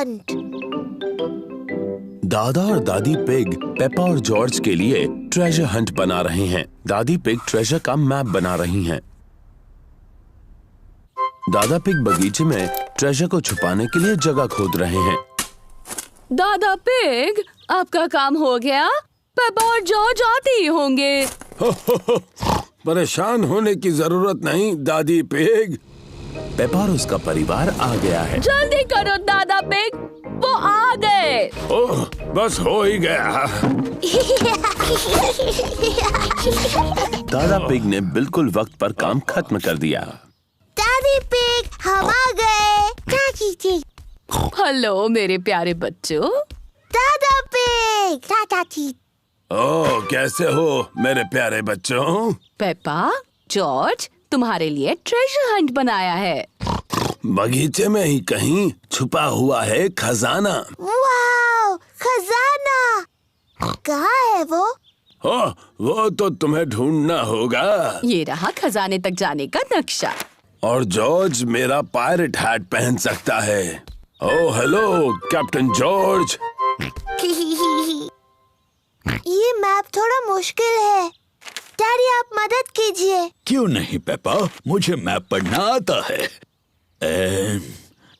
Hunt. दादा और दादी पिग पेपा और जॉर्ज के लिए ट्रेजर हंट बना रहे हैं। दादी पिग ट्रेजर का मैप बना रही हैं। दादा पिग बगीचे में ट्रेजर को छुपाने के लिए जगह खोद रहे हैं। दादा पिग, आपका काम हो गया? पेपा और जॉर्ज आते ही होंगे। परेशान होने की जरूरत नहीं दादी पिग। पेपा और उसका परिवार आ गया है। जल्दी करो दादा पिग, वो आ गए। ओह, बस हो ही गया। दादा पिग ने बिल्कुल वक्त पर काम खत्म कर दिया। दादी पिग, हम आ गए। हेलो मेरे प्यारे बच्चों। दादा पिग। ओह, कैसे हो मेरे प्यारे बच्चों? पेपा, जॉर्ज, तुम्हारे लिए ट्रेजर हंट बनाया है। बगीचे में ही कहीं छुपा हुआ है खजाना। वाव, खजाना! कहाँ है वो? ओह, वो तो तुम्हें ढूंढना होगा। ये रहा खजाने तक जाने का नक्शा। और जॉर्ज मेरा पायरेट हैट पहन सकता है। Oh hello captain George. ये मैप थोड़ा मुश्किल है। डैडी, आप मदद कीजिए। क्यों नहीं पेपा, मुझे मैप पढ़ना आता है।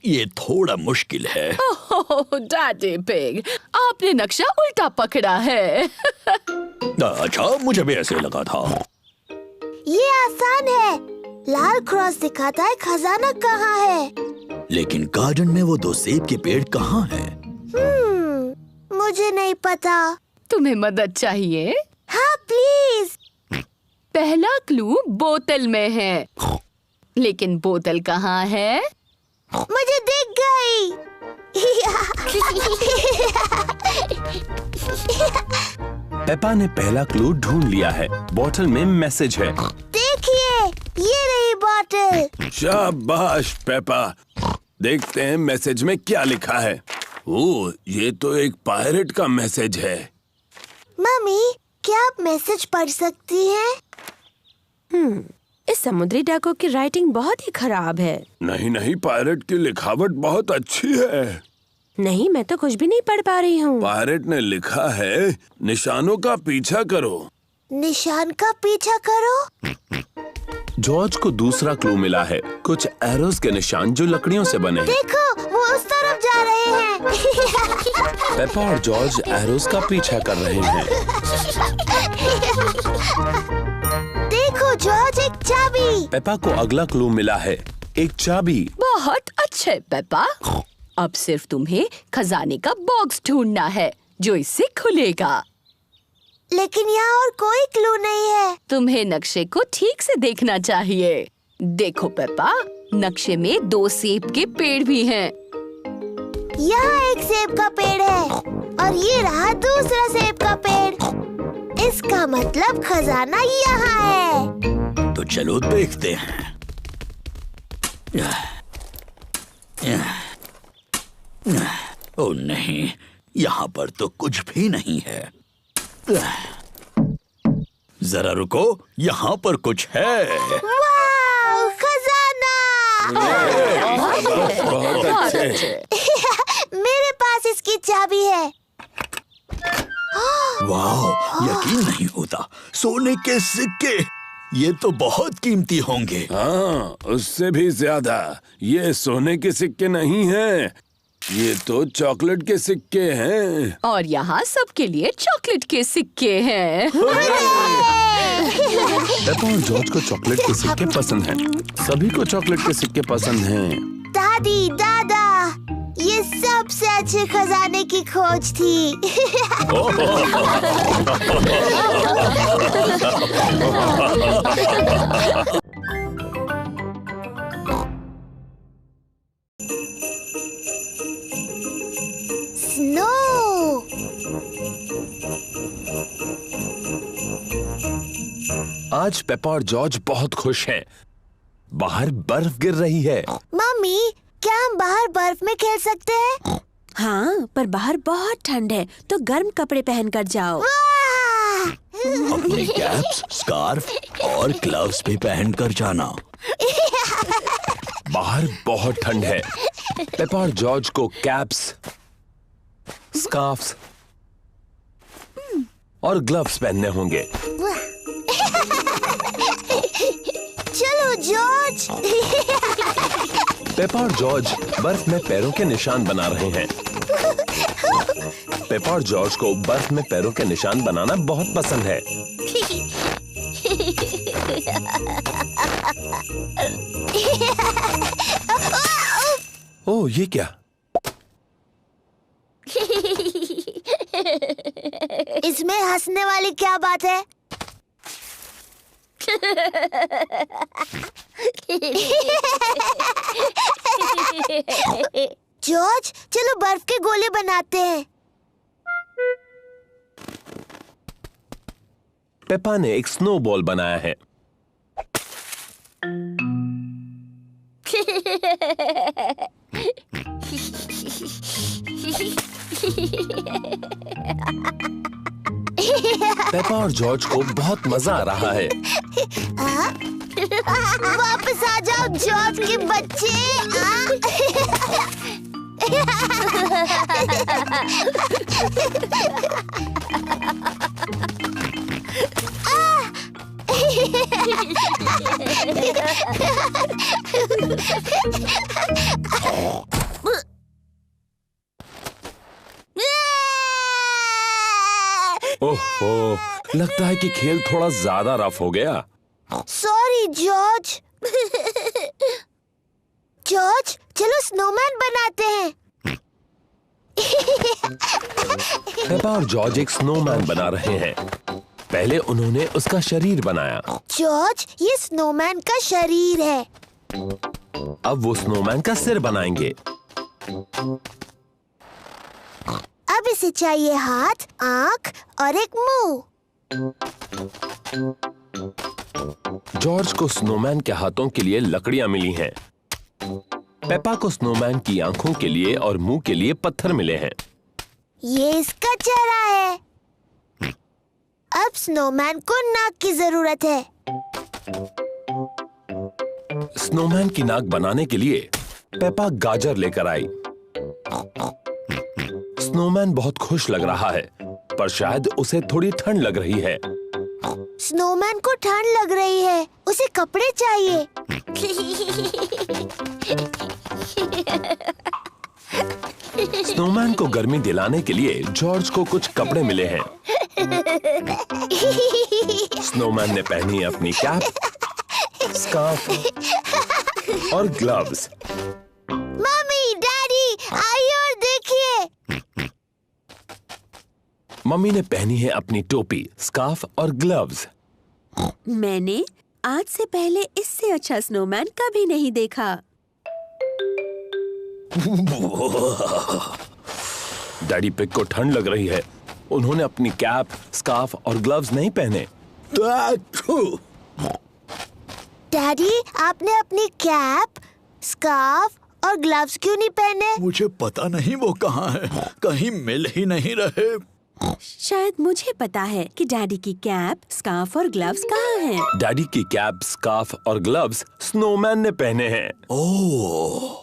ये थोड़ा मुश्किल है। ओह डैडी पिग, आपने नक्शा उल्टा पकड़ा है। अच्छा, मुझे भी ऐसे लगा था। ये आसान है। लाल क्रॉस दिखाता है खजाना कहाँ है। लेकिन गार्डन में वो 2 सेब के पेड़ कहाँ हैं? मुझे नहीं पता। तुम्हें मदद चाहिए? हाँ प्लीज। पहला क्लू बोतल में है, लेकिन बोतल कहाँ है? मुझे दिख गई। पेपा ने पहला क्लू ढूंढ लिया है। बोतल में मैसेज है। देखिए, ये रही बोतल। शाबाश पेपा। देखते हैं मैसेज में क्या लिखा है। ओह, ये तो एक पायरेट का मैसेज है। मम्मी, क्या आप मैसेज पढ़ सकती हैं? इस समुद्री डाकू की राइटिंग बहुत ही खराब है। नहीं नहीं, पायरेट की लिखावट बहुत अच्छी है। नहीं, मैं तो कुछ भी नहीं पढ़ पा रही हूँ। पायरेट ने लिखा है, निशानों का पीछा करो। निशान का पीछा करो? जॉर्ज को दूसरा क्लू मिला है। कुछ एरोस के निशान जो लकड़ियों से बने हैं। देखो, वो उस तरफ जा रहे हैं। पेपा और जॉर्ज एरोस का पीछा कर रहे हैं। देखो जॉर्ज, एक चाबी। पेपा को अगला क्लू मिला है, एक चाबी। बहुत अच्छे पेपा। अब सिर्फ तुम्हें खजाने का बॉक्स ढूंढना है जो इससे खुलेगा। लेकिन यहाँ और कोई क्लू नहीं है। तुम्हें नक्शे को ठीक से देखना चाहिए। देखो पेपा, नक्शे में 2 सेब के पेड़ भी हैं। यहाँ एक सेब का पेड़ है और ये रहा दूसरा सेब का पेड़। इसका मतलब खजाना यहाँ है। तो चलो देखते हैं। ओह नहीं, यहाँ पर तो कुछ भी नहीं है। जरा रुको, यहाँ पर कुछ है। वाव, खजाना! बहुत अच्छे। मेरे पास इसकी चाबी है। वाह, यकीन नहीं होता, सोने के सिक्के। ये तो बहुत कीमती होंगे। हाँ, उससे भी ज्यादा। ये सोने के सिक्के नहीं हैं, ये तो चॉकलेट के सिक्के हैं। और यहाँ सबके लिए चॉकलेट के सिक्के हैं। पेपा और जॉर्ज को चॉकलेट के सिक्के पसंद हैं। सभी को चॉकलेट के सिक्के पसंद हैं। दादी, दादा, ये सबसे अच्छे खजाने की खोज थी। स्नो! आज पेपा और जॉर्ज बहुत खुश हैं। बाहर बर्फ गिर रही है। मम्मी, क्या हम बाहर बर्फ में खेल सकते हैं? हाँ, पर बाहर बहुत ठंड है, तो गर्म कपड़े पहन कर जाओ। वाह! अपने कैप्स, स्कार्फ और ग्लव्स भी पहन कर जाना। बाहर बहुत ठंड है। पेपा और जॉर्ज को कैप्स, स्कार्फ्स और ग्लव्स पहनने होंगे। चलो जॉर्ज। पेपा और जॉर्ज बर्फ में पैरों के निशान बना रहे हैं। पेपा और जॉर्ज को बर्फ में पैरों के निशान बनाना बहुत पसंद है। ओह, ये क्या? इसमें हंसने वाली क्या बात है? जॉर्ज, चलो बर्फ के गोले बनाते हैं। पेपा ने एक स्नोबॉल बनाया है। पेपा और जॉर्ज को बहुत मजा आ रहा है। वापस आ जाओ जॉर्ज के बच्चे। ओह, लगता है कि खेल थोड़ा ज्यादा रफ हो गया। Sorry George. जॉर्ज, चलो स्नोमैन बनाते हैं। पेपा और जॉर्ज एक स्नोमैन बना रहे हैं। पहले उन्होंने उसका शरीर बनाया। जॉर्ज, ये स्नोमैन का शरीर है। अब वो स्नोमैन का सिर बनाएंगे। अब इसे चाहिए हाथ, आंख और एक मुंह। जॉर्ज को स्नोमैन के हाथों के लिए लकड़ियां मिली हैं। पेपा को स्नोमैन की आंखों के लिए और मुंह के लिए पत्थर मिले हैं। ये इसका चेहरा है। अब स्नोमैन को नाक की जरूरत है। स्नोमैन की नाक बनाने के लिए पेपा गाजर लेकर आई। स्नोमैन बहुत खुश लग रहा है, पर शायद उसे थोड़ी ठंड लग रही है। स्नोमैन को ठंड लग रही है, उसे कपड़े चाहिए। स्नोमैन को गर्मी दिलाने के लिए जॉर्ज को कुछ कपड़े मिले हैं। स्नोमैन ने पहनी है अपनी कैप, स्कार्फ और ग्लव्स। मम्मी, डैडी, आइए और देखिए। मम्मी ने पहनी है अपनी टोपी, स्कार्फ और ग्लव्स। मैंने आज से पहले इससे अच्छा स्नोमैन कभी नहीं देखा। डैडी पिग को ठंड लग रही है। उन्होंने अपनी कैप, स्कार्फ और ग्लव्स नहीं पहने। डैडी, आपने अपनी कैप, स्कार्फ और ग्लव्स क्यों नहीं पहने? मुझे पता नहीं वो कहाँ है, कहीं मिल ही नहीं रहे। शायद मुझे पता है कि डैडी की कैप, स्कार्फ और ग्लव्स कहाँ हैं। डैडी की कैप, स्कार्फ और ग्लव्स स्नोमैन ने पहने हैं। ओह,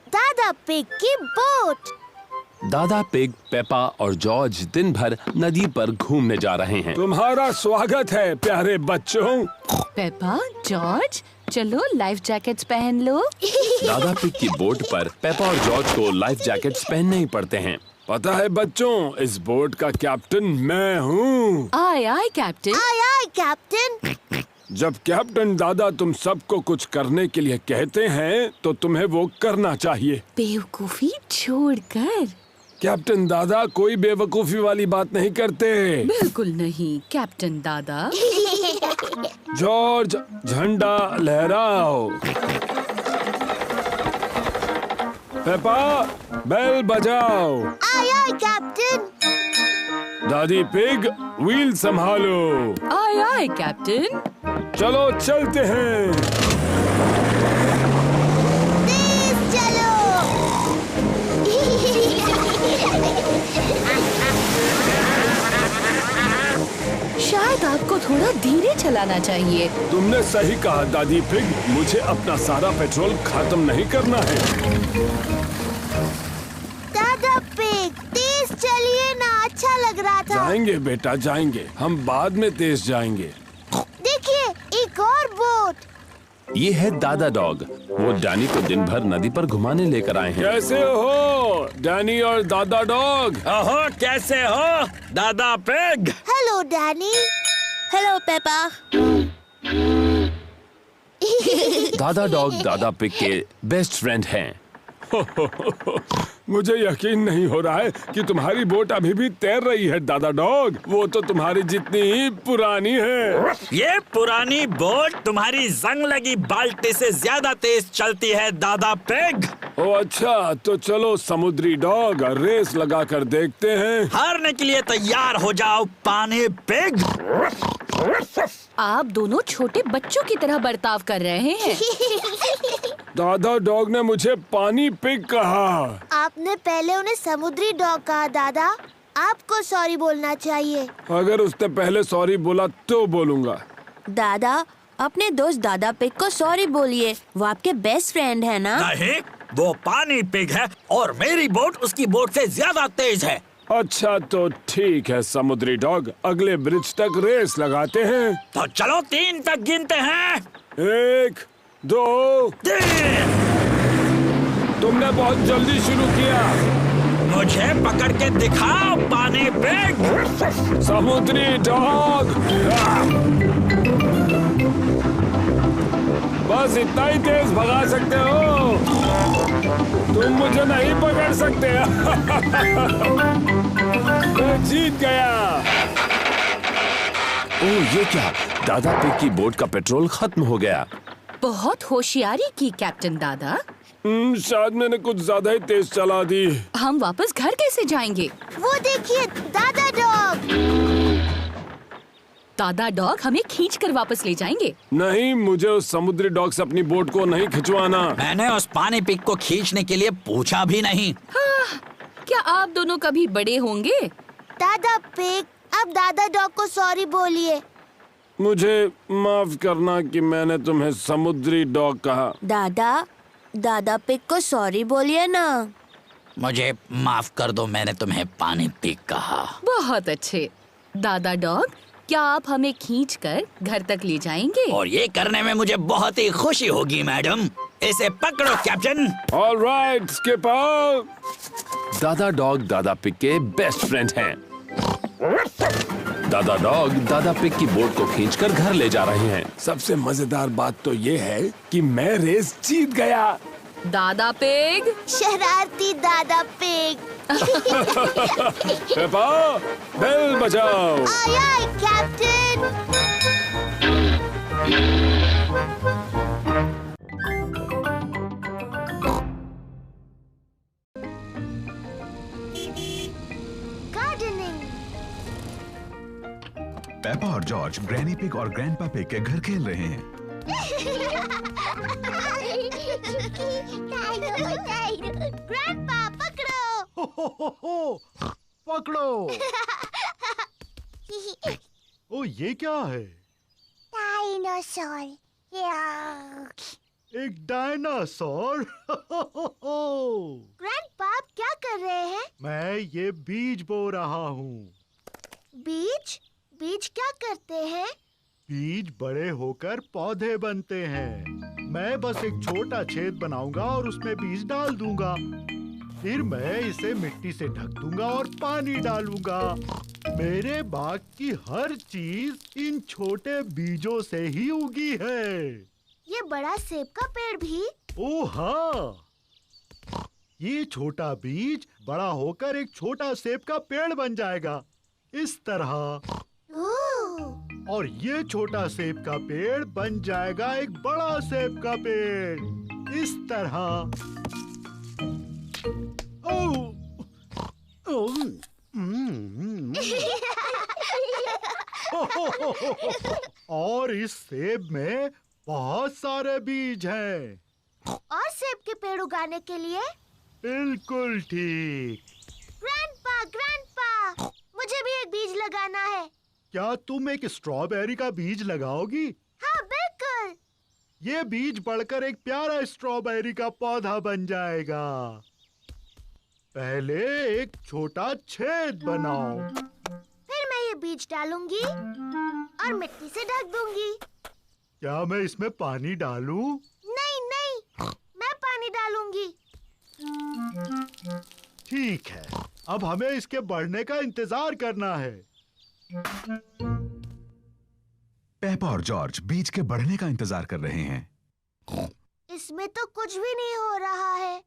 दादा पिग की बोट। दादा पिग, पेपा और जॉर्ज दिन भर नदी पर घूमने जा रहे हैं। तुम्हारा स्वागत है प्यारे बच्चों। पेपा, जॉर्ज, चलो लाइफ जैकेट्स पहन लो। दादा पिग की बोट पर पेपा और जॉर्ज को लाइफ जैकेट्स पहनने ही पड़ते हैं। पता है बच्चों, इस बोट का कैप्टन मैं हूँ। आय आय कैप्टन। आय आय कैप्टन। जब कैप्टन दादा तुम सबको कुछ करने के लिए कहते हैं तो तुम्हें वो करना चाहिए। बेवकूफी छोड़कर। कैप्टन दादा कोई बेवकूफी वाली बात नहीं करते। बिल्कुल नहीं कैप्टन दादा। जॉर्ज, झंडा लहराओ। पेपा, बेल बजाओ। आय आय कैप्टन। दादी पिग, व्हील संभालो। आय आय कैप्टन। चलो चलते हैं। शायद आपको थोड़ा धीरे चलाना चाहिए। तुमने सही कहा दादी पिग, मुझे अपना सारा पेट्रोल खत्म नहीं करना है। दादा पिग, तेज चलिए ना, अच्छा लग रहा था। जाएंगे बेटा जाएंगे, हम बाद में तेज जाएंगे। देखिए, एक और बोट। ये है दादा डॉग। वो डैनी को दिन भर नदी पर घुमाने लेकर आए हैं। कैसे हो डैनी और दादा डॉग? ओहो, कैसे हो दादा pig? Hello Danny. Hello Peppa. दादा डॉग दादा पिग के बेस्ट फ्रेंड हैं। मुझे यकीन नहीं हो रहा है कि तुम्हारी बोट अभी भी तैर रही है दादा डॉग। वो तो तुम्हारी जितनी ही पुरानी है। ये पुरानी बोट तुम्हारी जंग लगी बाल्टी से ज्यादा तेज चलती है दादा पिग। ओ अच्छा, तो चलो समुद्री डॉग, रेस लगा कर देखते हैं। हारने के लिए तैयार हो जाओ पानी पिग। आप दोनों छोटे बच्चों की तरह बर्ताव कर रहे हैं। दादा डॉग ने मुझे पानी पिग कहा। आपने पहले उन्हें समुद्री डॉग कहा दादा। आपको सॉरी बोलना चाहिए। अगर उसने पहले सॉरी बोला तो बोलूँगा। दादा, अपने दोस्त दादा पिग को सॉरी बोलिए। वो आपके बेस्ट फ्रेंड है ना? नहीं, वो पानी पिग है और मेरी बोट उसकी बोट से ज्यादा तेज है। अच्छा तो ठीक है समुद्री डॉग, अगले ब्रिज तक रेस लगाते हैं। तो चलो 3 तक गिनते हैं। 1, 2, 3। तुमने बहुत जल्दी शुरू किया। मुझे पकड़ के दिखाओ पानी पिग। समुद्री डॉग, बस इतना ही तेज भगा सकते हो, तुम मुझे नहीं पकड़ सकते। मैं जीत गया। ओह ये क्या, दादा पिग की बोट का पेट्रोल खत्म हो गया। बहुत होशियारी की कैप्टन दादा। शायद मैंने कुछ ज्यादा ही तेज चला दी। हम वापस घर कैसे जाएंगे? वो देखिए दादा डॉग। दादा डॉग हमें खींच कर वापस ले जाएंगे। नहीं, मुझे उस समुद्री डॉग से अपनी बोट को नहीं खिंचवाना। मैंने उस पानी पिग को खींचने के लिए पूछा भी नहीं। क्या आप दोनों कभी बड़े होंगे? दादा पिग, अब दादा डॉग को सॉरी बोलिए। मुझे माफ करना कि मैंने तुम्हें समुद्री डॉग कहा। दादा पिग को सॉरी बोलिए ना। मुझे माफ कर दो, मैंने तुम्हें पानी पिग कहा। बहुत अच्छे। दादा डॉग, क्या आप हमें खींचकर घर तक ले जाएंगे? और ये करने में मुझे बहुत ही खुशी होगी मैडम। इसे पकड़ो कैप्टन। Alright skipper. दादा डॉग दादा पिग के बेस्ट फ्रेंड हैं। दादा डॉग दादा पिग की बोट को खींचकर घर ले जा रहे हैं। सबसे मजेदार बात तो ये है कि मैं रेस जीत गया। दादा पिग, शरारती दादा पिग। पेपा, बेल बजाओ। आय आय कैप्टन। गार्डनिंग। पेपा और जॉर्ज ग्रैनी पिग और ग्रैंडपा पिग के घर खेल रहे हैं। ग्रैंडपा पकड़ो। पकड़ो। ओ ये क्या है? डायनासोर। एक डायनासोर। ग्रैंडपा आप क्या कर रहे हैं? मैं ये बीज बो रहा हूँ। बीज? बीज क्या करते हैं? बीज बड़े होकर पौधे बनते हैं। मैं बस एक छोटा छेद बनाऊंगा और उसमें बीज डाल दूंगा। फिर मैं इसे मिट्टी से ढक दूंगा और पानी डालूंगा। मेरे बाग की हर चीज इन छोटे बीजों से ही उगी है। ये बड़ा सेब का पेड़ भी? ओ हाँ, ये छोटा बीज बड़ा होकर एक छोटा सेब का पेड़ बन जाएगा, इस तरह। और ये छोटा सेब का पेड़ बन जाएगा एक बड़ा सेब का पेड़, इस तरह। और इस सेब में बहुत सारे बीज हैं। और सेब के पेड़ उगाने के लिए? बिल्कुल ठीक। ग्रैंडपा, ग्रैंडपा, मुझे भी एक बीज लगाना है। क्या तुम एक स्ट्रॉबेरी का बीज लगाओगी? हाँ बिल्कुल। ये बीज बढ़कर एक प्यारा स्ट्रॉबेरी का पौधा बन जाएगा। पहले एक छोटा छेद बनाओ। फिर मैं ये बीज डालूंगी और मिट्टी से ढक दूंगी। क्या मैं इसमें पानी डालूं? नहीं नहीं, मैं पानी डालूंगी। ठीक है, अब हमें इसके बढ़ने का इंतजार करना है। पेपा और जॉर्ज बीज के बढ़ने का इंतजार कर रहे हैं। इसमें तो कुछ भी नहीं हो रहा है।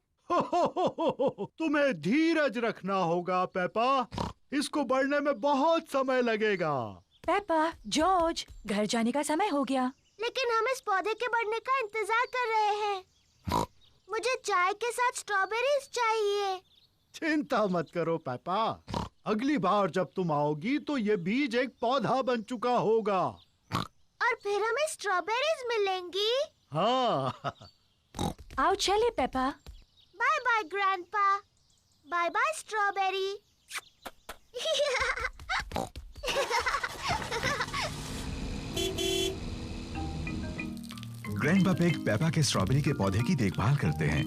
तुम्हें धीरज रखना होगा पेपा, इसको बढ़ने में बहुत समय लगेगा। पेपा, जॉर्ज, घर जाने का समय हो गया। लेकिन हम इस पौधे के बढ़ने का इंतजार कर रहे हैं। मुझे चाय के साथ स्ट्रॉबेरीज चाहिए। चिंता मत करो पेपा, अगली बार जब तुम आओगी तो ये बीज एक पौधा बन चुका होगा और फिर हमें स्ट्रॉबेरीज मिलेंगी। हाँ। आओ चले Peppa. Bye bye grandpa. Bye bye strawberry. Grandpa Pig Peppa के स्ट्रॉबेरी के पौधे की देखभाल करते हैं।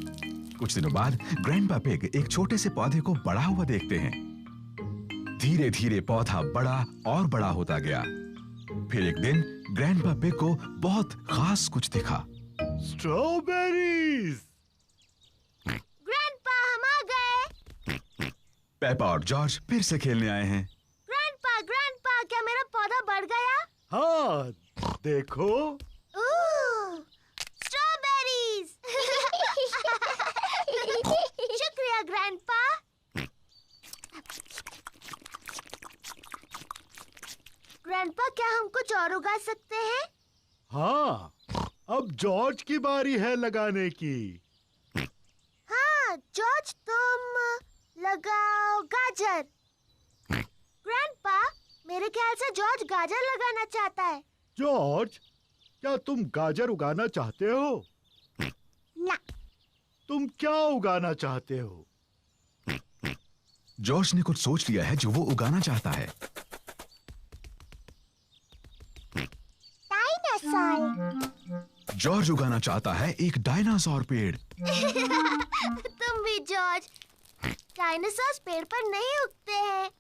कुछ दिनों बाद ग्रैंडपा पिग एक छोटे से पौधे को बड़ा हुआ देखते हैं। धीरे धीरे पौधा बड़ा और बड़ा होता गया। फिर एक दिन ग्रैंडपा पिग को बहुत खास कुछ दिखा। स्ट्रॉबेरीज। ग्रैंडपा, हम आ गए। पेपा और जॉर्ज फिर से खेलने आए हैं। ग्रैंडपा, क्या मेरा पौधा बढ़ गया? हाँ, देखो। स्ट्रॉबेरीज। शुक्रिया ग्रैंडपा। ग्रैंडपा, क्या हम कुछ और उगा सकते हैं? हाँ, अब जॉर्ज की बारी है लगाने की। हाँ जॉर्ज, तुम लगाओ गाजर। ग्रैंडपा, मेरे ख्याल से जॉर्ज गाजर लगाना चाहता है। जॉर्ज, क्या तुम गाजर उगाना चाहते हो? ना। तुम क्या उगाना चाहते हो? जॉर्ज ने कुछ सोच लिया है जो वो उगाना चाहता है। डायनासोर। जॉर्ज उगाना चाहता है एक डायनासोर पेड़। तुम भी जॉर्ज। डायनासोर पेड़ पर नहीं उगते हैं।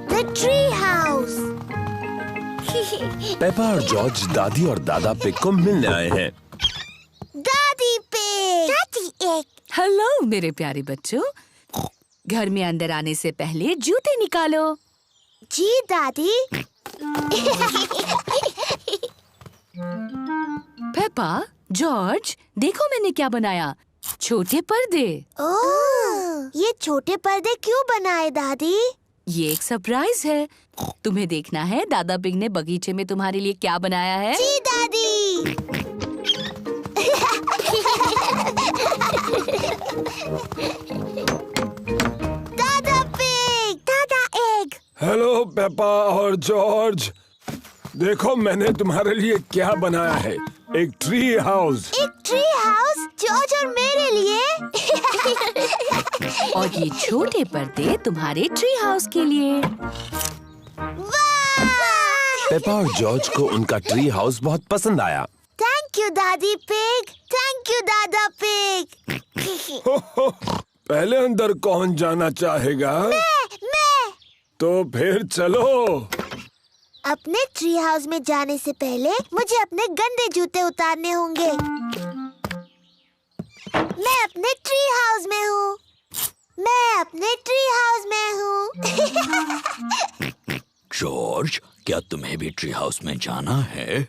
The tree house. पेपा और जॉर्ज दादी और दादा पिग को मिलने आए हैं। दादी पिग। दादी एक। हेलो मेरे प्यारे बच्चों, घर में अंदर आने से पहले जूते निकालो। जी दादी। पेपा, जॉर्ज, देखो मैंने क्या बनाया। छोटे पर्दे। ओह, ये छोटे पर्दे क्यों बनाए दादी? ये एक सरप्राइज है। तुम्हें देखना है दादा पिग ने बगीचे में तुम्हारे लिए क्या बनाया है। जी दादी। दादा पिग। दादा एग। हेलो पेपा और जॉर्ज, देखो मैंने तुम्हारे लिए क्या बनाया है। एक ट्री हाउस। एक ट्री हाउस जॉर्ज और मेरे लिए। और ये छोटे पर्दे तुम्हारे ट्री हाउस के लिए। पेपा और जॉर्ज को उनका ट्री हाउस बहुत पसंद आया। थैंक यू दादी पिग। थैंक यू दादा पिग। पहले अंदर कौन जाना चाहेगा? मैं। तो फिर चलो। अपने ट्री हाउस में जाने से पहले मुझे अपने गंदे जूते उतारने होंगे। मैं अपने ट्री हाउस में हूँ। मैं अपने ट्री हाउस में हूँ। जॉर्ज, क्या तुम्हें भी ट्री हाउस में जाना है?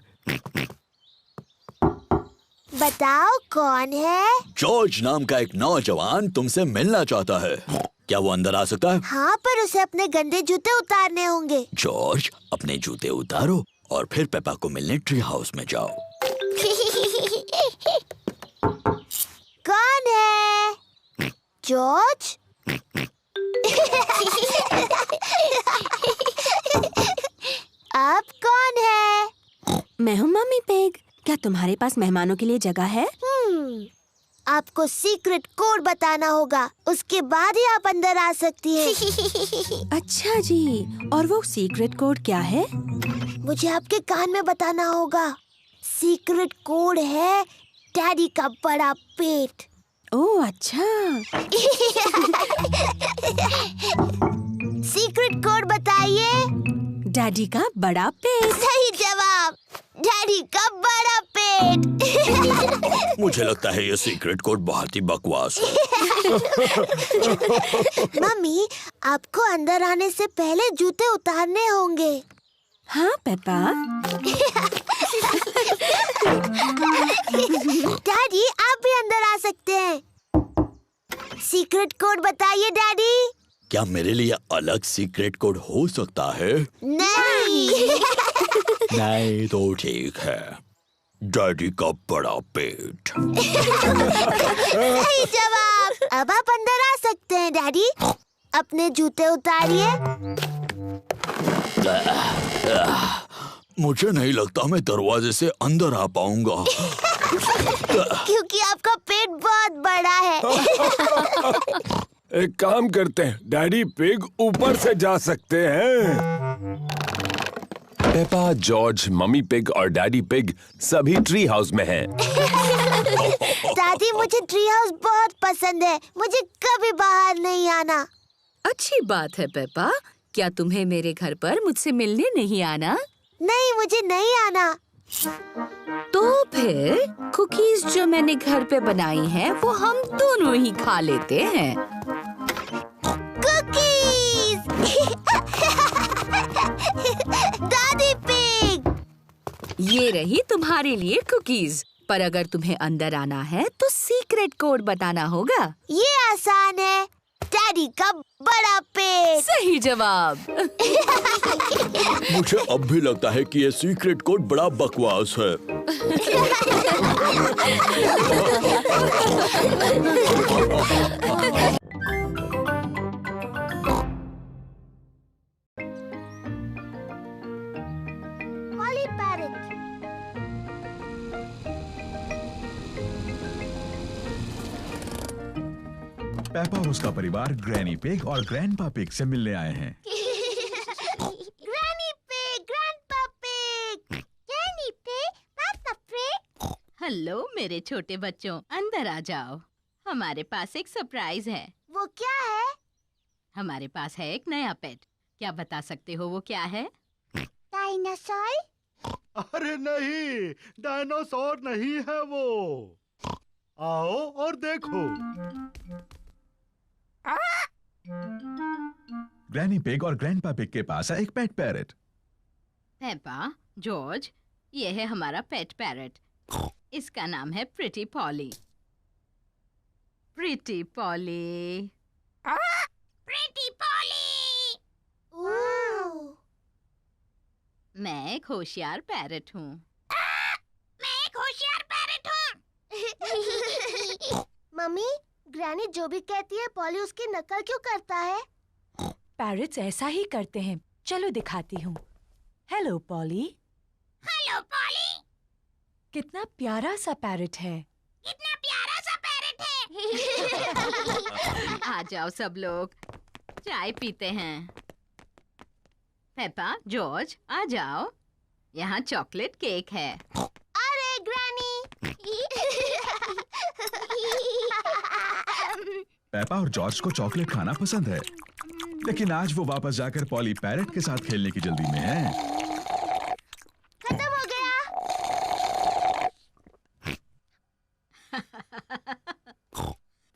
बताओ कौन है? जॉर्ज नाम का एक नौजवान तुमसे मिलना चाहता है। क्या वो अंदर आ सकता है? हाँ, पर उसे अपने गंदे जूते उतारने होंगे। जॉर्ज, अपने जूते उतारो और फिर पेपा को मिलने ट्री हाउस में जाओ। कौन है? जॉर्ज? अब कौन मैं हूँ मम्मी पिग। क्या तुम्हारे पास मेहमानों के लिए जगह है? आपको सीक्रेट कोड बताना होगा, उसके बाद ही आप अंदर आ सकती हैं। अच्छा जी, और वो सीक्रेट कोड क्या है? मुझे आपके कान में बताना होगा। सीक्रेट कोड है डैडी का बड़ा पेट। ओह अच्छा। सीक्रेट कोड बताइए। डैडी का बड़ा पेट। सही जवाब, डैडी का बड़ा पेट। मुझे लगता है ये सीक्रेट कोड बहुत ही बकवास है। मम्मी, आपको अंदर आने से पहले जूते उतारने होंगे। हाँ पेपा। डैडी, आप भी अंदर आ सकते हैं। सीक्रेट कोड बताइए डैडी। क्या मेरे लिए अलग सीक्रेट कोड हो सकता है? नहीं। नहीं तो ठीक है, डैडी का बड़ा पेट। सही जवाब। अब आप अंदर आ सकते हैं डैडी। अपने जूते उतारिए। मुझे नहीं लगता मैं दरवाजे से अंदर आ पाऊंगा। क्योंकि आपका पेट बहुत बड़ा है। एक काम करते हैं, डैडी पिग ऊपर से जा सकते हैं। पेपा, जॉर्ज, मम्मी पिग और डैडी पिग सभी ट्री हाउस में हैं। दादी, मुझे ट्री हाउस बहुत पसंद है। मुझे कभी बाहर नहीं आना। अच्छी बात है पेपा। क्या तुम्हें मेरे घर पर मुझसे मिलने नहीं आना? नहीं, मुझे नहीं आना। तो फिर कुकीज जो मैंने घर पे बनाई हैं, वो हम दोनों ही खा लेते हैं। कुकीज। दादी पिग। ये रही तुम्हारे लिए कुकीज। पर अगर तुम्हें अंदर आना है तो सीक्रेट कोड बताना होगा। ये आसान है, डैडी का बड़ा पेट। सही जवाब। मुझे अब भी लगता है कि ये सीक्रेट कोड बड़ा बकवास है। Poly parrot. पेपा और उसका परिवार ग्रैनी पिग और ग्रैंडपा पिग से मिलने आए हैं। Granny pig, grandpa pig, granny pig, पापा पिग। हेलो मेरे छोटे बच्चों, अंदर आ जाओ। हमारे पास एक सरप्राइज है। वो क्या है? हमारे पास है एक नया पेट। क्या बता सकते हो वो क्या है? डायनासोर? अरे नहीं, डायनासोर नहीं है वो। आओ और देखो। ग्रैनी पिग और ग्रैंडपा पिग के पास है एक पेट पैरट। पेपा, जॉर्ज, ये है हमारा पेट पैरट। इसका नाम है pretty poly. Pretty poly. Pretty poly. मैं एक होशियार पैरट हूँ। मैं एक होशियार पैरट हूँ। मम्मी, ग्रैनी जो भी कहती है पॉली उसकी नकल क्यों करता है? पैरट्स ऐसा ही करते हैं। चलो दिखाती हूँ। Hello poly. Hello poly. कितना प्यारा सा पैरट है। कितना प्यारा सा पैरट है। आ जाओ सब लोग, चाय पीते हैं। पेपा, जॉर्ज, आ जाओ। यहाँ चॉकलेट केक है। अरे ग्रैनी। पेपा और जॉर्ज को चॉकलेट खाना पसंद है, लेकिन आज वो वापस जाकर पॉली पैरट के साथ खेलने की जल्दी में है। खत्म हो गया।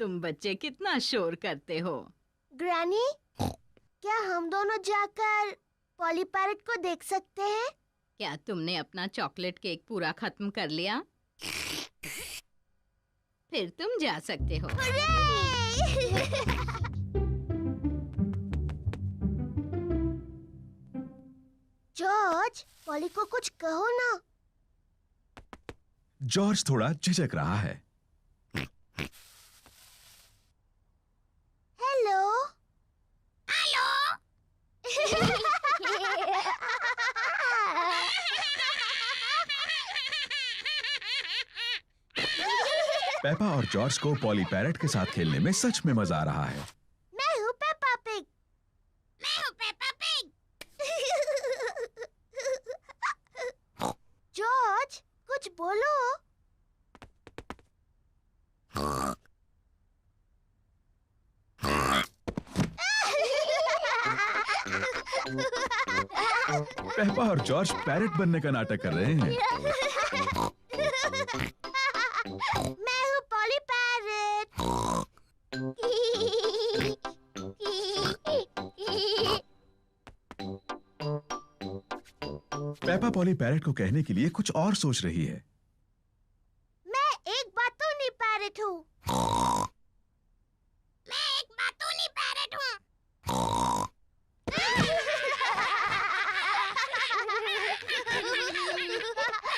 तुम बच्चे कितना शोर करते हो। ग्रैनी, क्या हम दोनों जाकर पॉली पैरट को देख सकते हैं? क्या तुमने अपना चॉकलेट केक पूरा खत्म कर लिया? फिर तुम जा सकते हो। जॉर्ज, पॉली को कुछ कहो ना। जॉर्ज थोड़ा झिझक रहा है। Hello. Hello. Hello. Hello. Hello. Hello. Peppa और जॉर्ज को पॉली पैरेट के साथ खेलने में सच में मजा आ रहा है। मैं हूँ पेपा पिग। मैं हूँ पेपा पिग। जॉर्ज, कुछ बोलो। पेपा और जॉर्ज पैरेट बनने का नाटक कर रहे हैं। मैं हूँ poly parrot. Peppa poly parrot को कहने के लिए कुछ और सोच रही है। मैं एक बातूनी पैरेट हूँ। मैं एक बातूनी पैरेट हूँ।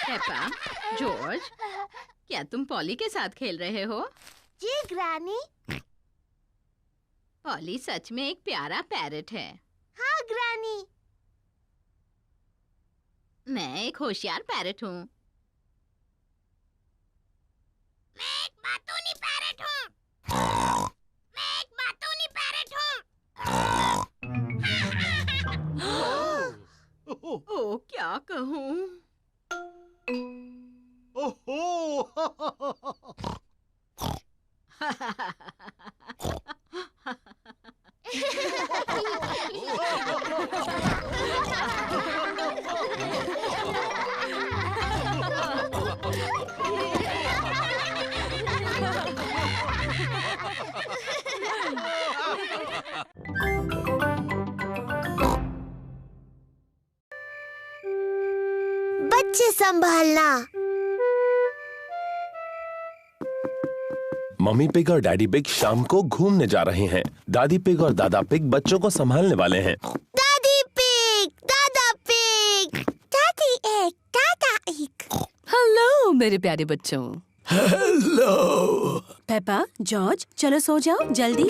पेपा, जॉर्ज, क्या तुम पॉली के साथ खेल रहे हो? जी ग्रैनी। पॉली सच में एक प्यारा पैरेट है। हाँ ग्रैनी। मैं एक होशियार पैरेट हूँ। मैं एक बातूनी पैरेट हूँ। मैं एक बातूनी पैरेट हूँ। ओ, क्या कहूँ? ओहो! बच्चे संभालना। मम्मी पिग और डैडी पिग शाम को घूमने जा रहे हैं। दादी पिग और दादा पिग बच्चों को संभालने वाले हैं। दादी पिग, दादा पिग, दादी एक, दादा एक। हेलो मेरे प्यारे बच्चों। हेलो। पेपा, जॉर्ज, चलो सो जाओ जल्दी।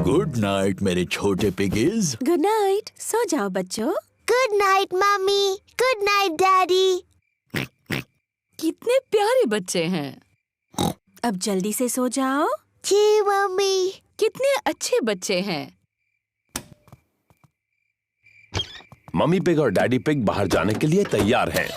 गुड नाइट मेरे छोटे पिगीज। गुड नाइट, सो जाओ बच्चों। Good night mummy, good night daddy. कितने प्यारे बच्चे हैं। अब जल्दी से सो जाओ। जी मम्मी। कितने अच्छे बच्चे हैं। मम्मी पिग और डैडी पिग बाहर जाने के लिए तैयार हैं।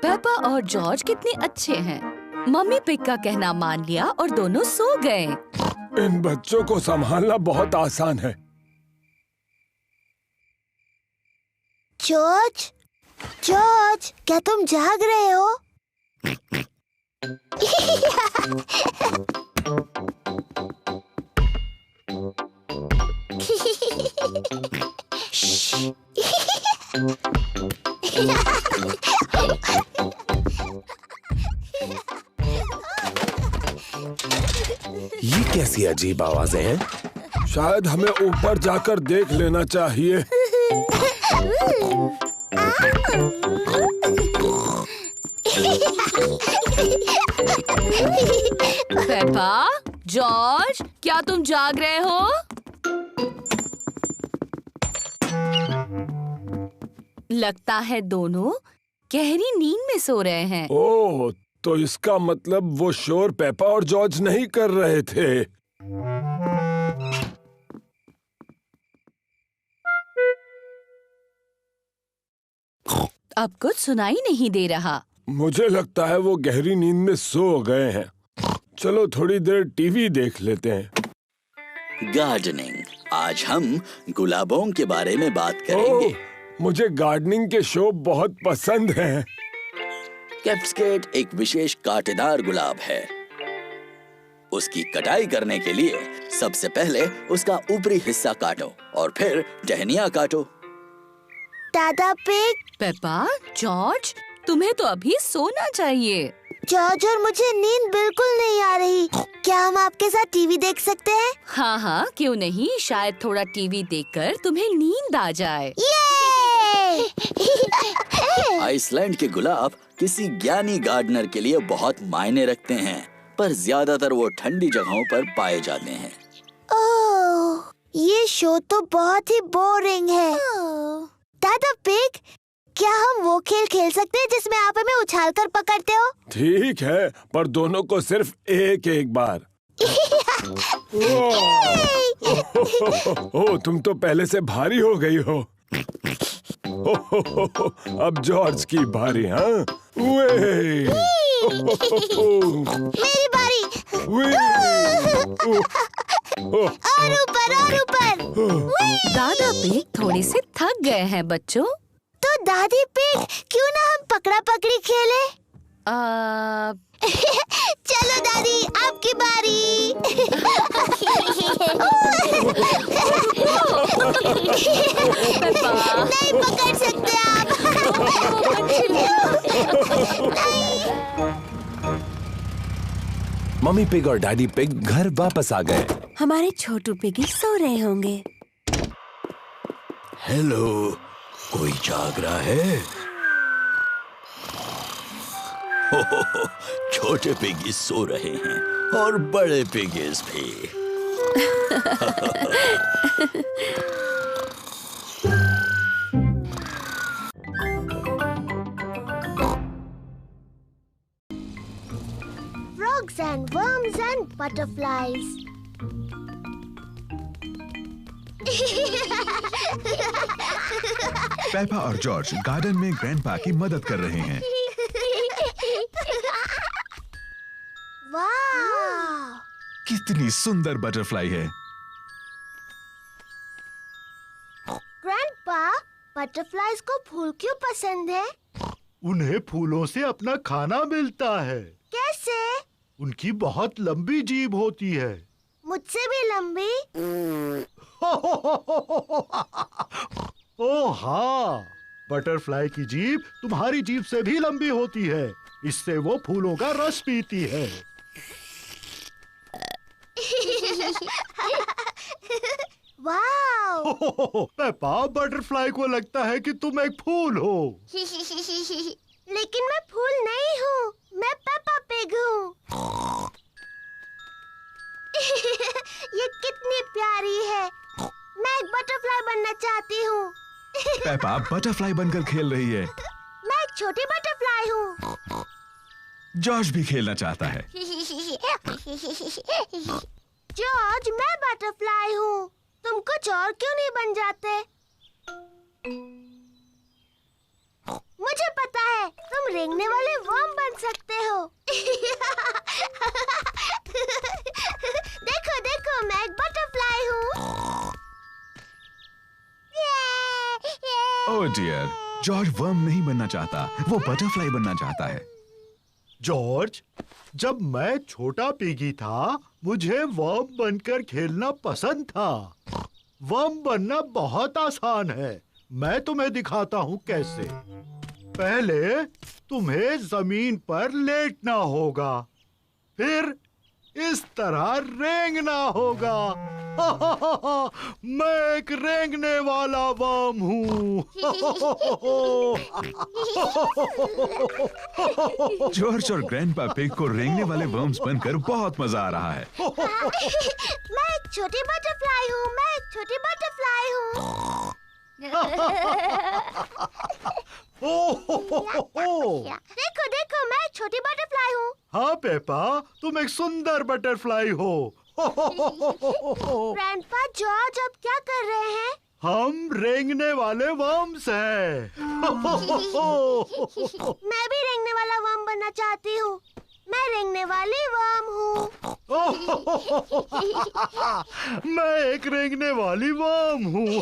पेपा और जॉर्ज कितने अच्छे हैं। मम्मी पिग का कहना मान लिया और दोनों सो गए। इन बच्चों को संभालना बहुत आसान है। जॉर्ज, जॉर्ज, क्या तुम जाग रहे हो? ये कैसी अजीब आवाजें हैं? शायद हमें ऊपर जाकर देख लेना चाहिए। पेपा, जॉर्ज, क्या तुम जाग रहे हो? लगता है दोनों गहरी नींद में सो रहे हैं। ओह, तो इसका मतलब वो शोर पेपा और जॉर्ज नहीं कर रहे थे। अब कुछ सुनाई नहीं दे रहा। मुझे लगता है वो गहरी नींद में सो गए हैं। चलो थोड़ी देर टीवी देख लेते हैं। गार्डनिंग। आज हम गुलाबों के बारे में बात करेंगे। मुझे गार्डनिंग के शो बहुत पसंद हैं। कैप्सकेट एक विशेष कांटेदार गुलाब है। उसकी कटाई करने के लिए सबसे पहले उसका ऊपरी हिस्सा काटो और फिर टहनियाँ काटो। दादा पिग। पेपा, जॉर्ज, तुम्हें तो अभी सोना चाहिए। जॉर्ज और मुझे नींद बिल्कुल नहीं आ रही। क्या हम आपके साथ टीवी देख सकते हैं? हाँ हाँ, क्यों नहीं। शायद थोड़ा टीवी देखकर तुम्हें नींद आ जाए। आइसलैंड के गुलाब किसी ज्ञानी गार्डनर के लिए बहुत मायने रखते हैं, पर ज्यादातर वो ठंडी जगहों पर पाए जाते हैं। ये शो तो बहुत ही बोरिंग है। दादा पिग, क्या हम वो खेल खेल सकते हैं जिसमें आप हमें उछाल कर पकड़ते हो? ठीक है, पर दोनों को सिर्फ एक बार। ओह, तुम तो पहले से भारी हो गई हो। अब जॉर्ज की बारी। हाँ, मेरी बारी। और ऊपर और ऊपर। दादा पिग थोड़े से थक गए हैं बच्चों। तो दादी पिग, क्यों ना हम पकड़ा पकड़ी खेले? चलो दादी, आपकी बारी। नहीं पकड़ सकते आप। मम्मी पिग और डैडी पिग घर वापस आ गए। हमारे छोटू पिगी सो रहे होंगे। हेलो, कोई जाग रहा है? छोटे पिगीज सो रहे हैं और बड़े पिगीज भी। Frogs and worms and butterflies. Peppa और जॉर्ज गार्डन में ग्रैंडपा की मदद कर रहे हैं। वाह! कितनी सुंदर बटरफ्लाई है। ग्रैंडपा, बटरफ्लाइज को फूल क्यों पसंद है? उन्हें फूलों से अपना खाना मिलता है। कैसे? उनकी बहुत लंबी जीभ होती है। मुझसे भी लंबी? ओह हाँ, बटरफ्लाई की जीभ तुम्हारी जीभ से भी लंबी होती है। इससे वो फूलों का रस पीती है। वाव! पेपा, बटरफ्लाई को लगता है कि तुम एक फूल हो। लेकिन मैं फूल नहीं हूँ, मैं पेपा पिग हूँ। ये कितनी प्यारी है। मैं एक बटरफ्लाई बनना चाहती हूँ। पेपा बटरफ्लाई बनकर खेल रही है। मैं एक छोटी बटरफ्लाई हूँ। जॉर्ज भी खेलना चाहता है। जॉर्ज, मैं बटरफ्लाई हूँ। तुम कुछ और क्यों नहीं बन जाते? मुझे पता है, तुम रेंगने वाले वर्म बन सकते हो। देखो देखो, मैं एक बटरफ्लाई हूँ। ओह डियर, जॉर्ज वर्म नहीं बनना चाहता, वो बटरफ्लाई बनना चाहता है। जॉर्ज, जब मैं छोटा पिगी था, मुझे वर्म बनकर खेलना पसंद था। वर्म बनना बहुत आसान है। मैं तुम्हें दिखाता हूँ कैसे। पहले तुम्हें जमीन पर लेटना होगा, फिर इस तरह रेंगना होगा। मैं एक रेंगने वाला वर्म हूँ। जॉर्ज और ग्रैंडपा पिग को रेंगने वाले वर्म्स बनकर बहुत मजा आ रहा है। मैं एक छोटी बटरफ्लाई हूँ। मैं एक छोटी बटरफ्लाई हूँ। देखो देखो, मैं एक छोटी बटरफ्लाई हूँ। हाँ पेपा, तुम एक सुंदर बटरफ्लाई हो। ग्रैंडपा, जॉर्ज अब क्या कर रहे हैं? हम रेंगने वाले वर्म्स हैं। मैं भी रेंगने वाला वर्म बनना चाहती हूँ। मैं रेंगने वाली वर्म हूँ। मैं एक रेंगने वाली वर्म हूँ।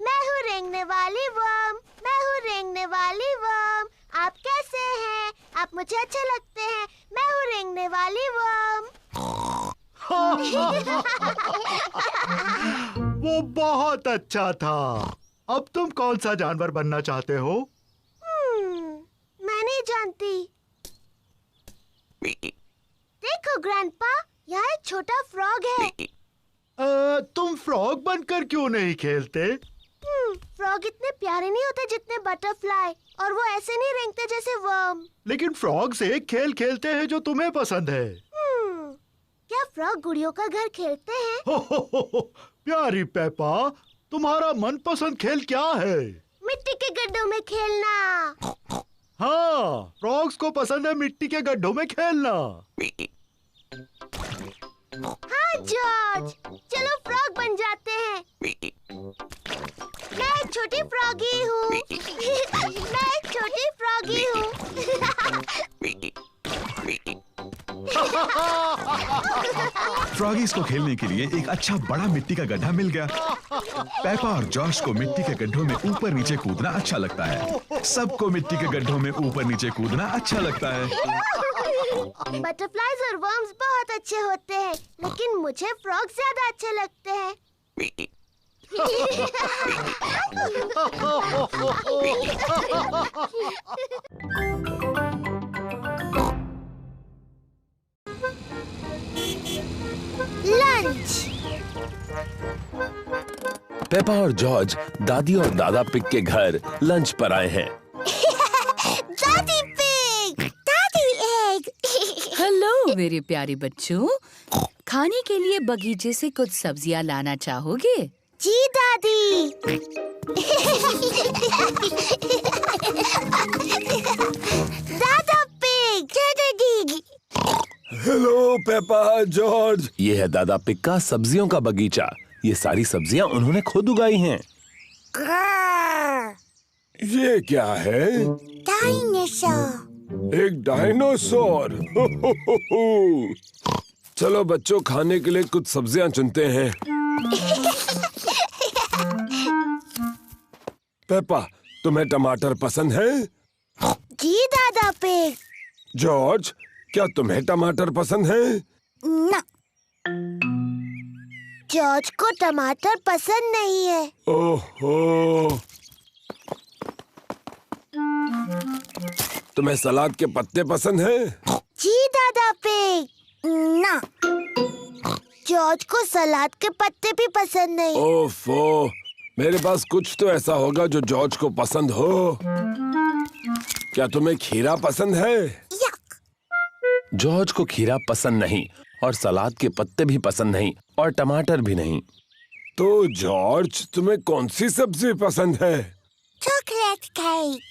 मैं हूँ रेंगने वाली वर्म। मैं हूँ रेंगने वाली वर्म। आप कैसे हैं? आप मुझे अच्छे लगते हैं। मैं हूँ रेंगने वाली वर्म। वो बहुत अच्छा था। अब तुम कौन सा जानवर बनना चाहते हो? मैं नहीं जानती। देखो ग्रैंडपा, यहाँ एक छोटा फ्रॉग है। तुम फ्रॉग बनकर क्यों नहीं खेलते? फ्रॉग इतने प्यारे नहीं होते जितने बटरफ्लाई, और वो ऐसे नहीं रेंगते जैसे वर्म। लेकिन फ्रॉग से एक खेल खेलते हैं जो तुम्हें पसंद है। क्या फ्रॉग गुड़ियों का घर खेलते हैं? प्यारी पेपा, तुम्हारा मनपसंद खेल क्या है? मिट्टी के गड्ढों में खेलना। हाँ, फ्रॉग्स को पसंद है मिट्टी के गड्ढों में खेलना। हाँ जॉर्ज, चलो फ्रॉग बन जाते हैं। मैं एक छोटी फ्रॉगी हूँ। मैं एक छोटी फ्रॉगी हूँ। फ्रॉगीज को खेलने के लिए एक अच्छा बड़ा मिट्टी का गड्ढा मिल गया। पेपा और जॉर्ज को मिट्टी के गड्ढों में ऊपर नीचे कूदना अच्छा लगता है। सबको मिट्टी के गड्ढों में ऊपर नीचे कूदना अच्छा लगता है। बटरफ्लाइज और वर्म्स बहुत अच्छे होते हैं, लेकिन मुझे फ्रॉग ज्यादा अच्छे लगते हैं। लंच। पेपा और जॉर्ज दादी और दादा पिग के घर लंच पर आए हैं। दादी पिग, दादी एग। हेलो मेरे प्यारे बच्चों, खाने के लिए बगीचे से कुछ सब्जियां लाना चाहोगे? जी दादी। दादा पिग, दादी। Hello Peppa, George. ये है दादा पिग का सब्जियों का बगीचा। ये सारी सब्जियां उन्होंने खुद उगाई हैं। ये क्या है? डायनासोर। एक डायनासोर। चलो बच्चों, खाने के लिए कुछ सब्जियां चुनते हैं। पेपा, तुम्हें टमाटर पसंद है? जी दादा पिग। जॉर्ज, क्या तुम्हें टमाटर पसंद है? ना, जॉर्ज को टमाटर पसंद नहीं है। ओहो। तुम्हें सलाद के पत्ते पसंद हैं? जी दादा पिग। ना, जॉर्ज को सलाद के पत्ते भी पसंद नहीं। ओफो, मेरे पास कुछ तो ऐसा होगा जो जॉर्ज को पसंद हो। क्या तुम्हें खीरा पसंद है? जॉर्ज को खीरा पसंद नहीं और सलाद के पत्ते भी पसंद नहीं और टमाटर भी नहीं। तो जॉर्ज, तुम्हें कौन सी सब्जी पसंद है? Chocolate cake.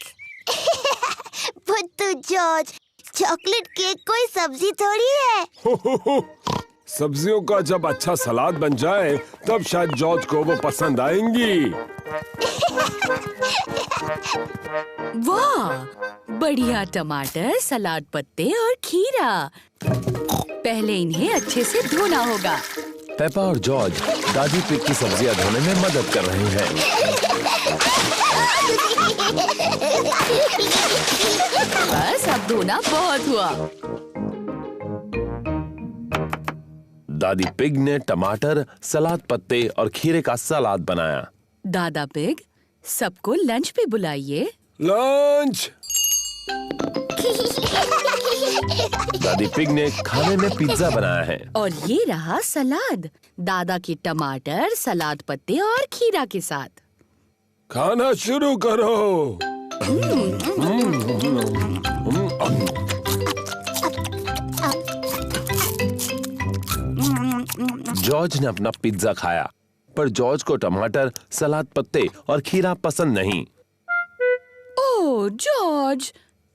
बुद्धू जॉर्ज, चॉकलेट केक कोई सब्जी थोड़ी है। सब्जियों का जब अच्छा सलाद बन जाए तब शायद जॉर्ज को वो पसंद आएंगी। वाह, बढ़िया टमाटर, सलाद पत्ते और खीरा। पहले इन्हें अच्छे से धोना होगा। पेपा और जॉर्ज दादी पिग की सब्जियां धोने में मदद कर रहे हैं। बस अब धोना बहुत हुआ। दादी पिग ने टमाटर, सलाद पत्ते और खीरे का सलाद बनाया। दादा पिग, सबको लंच पे बुलाइए। लंच। दादी पिग ने खाने में पिज्जा बनाया है। और ये रहा सलाद, दादा के टमाटर, सलाद पत्ते और खीरा के साथ। खाना शुरू करो। जॉर्ज ने अपना पिज्जा खाया, पर जॉर्ज को टमाटर, सलाद पत्ते और खीरा पसंद नहीं। ओह जॉर्ज,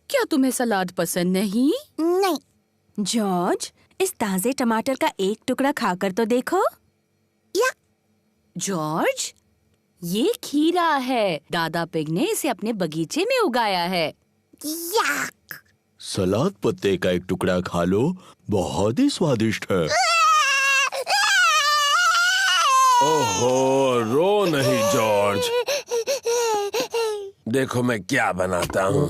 क्या तुम्हें सलाद पसंद नहीं? नहीं। जॉर्ज, इस ताजे टमाटर का एक टुकड़ा खाकर तो देखो। या। जॉर्ज, ये खीरा है। दादा पिग ने इसे अपने बगीचे में उगाया है। याक। सलाद पत्ते का एक टुकड़ा खा लो, बहुत ही स्वादिष्ट है। ओहो, रो नहीं जॉर्ज। देखो मैं क्या बनाता हूँ।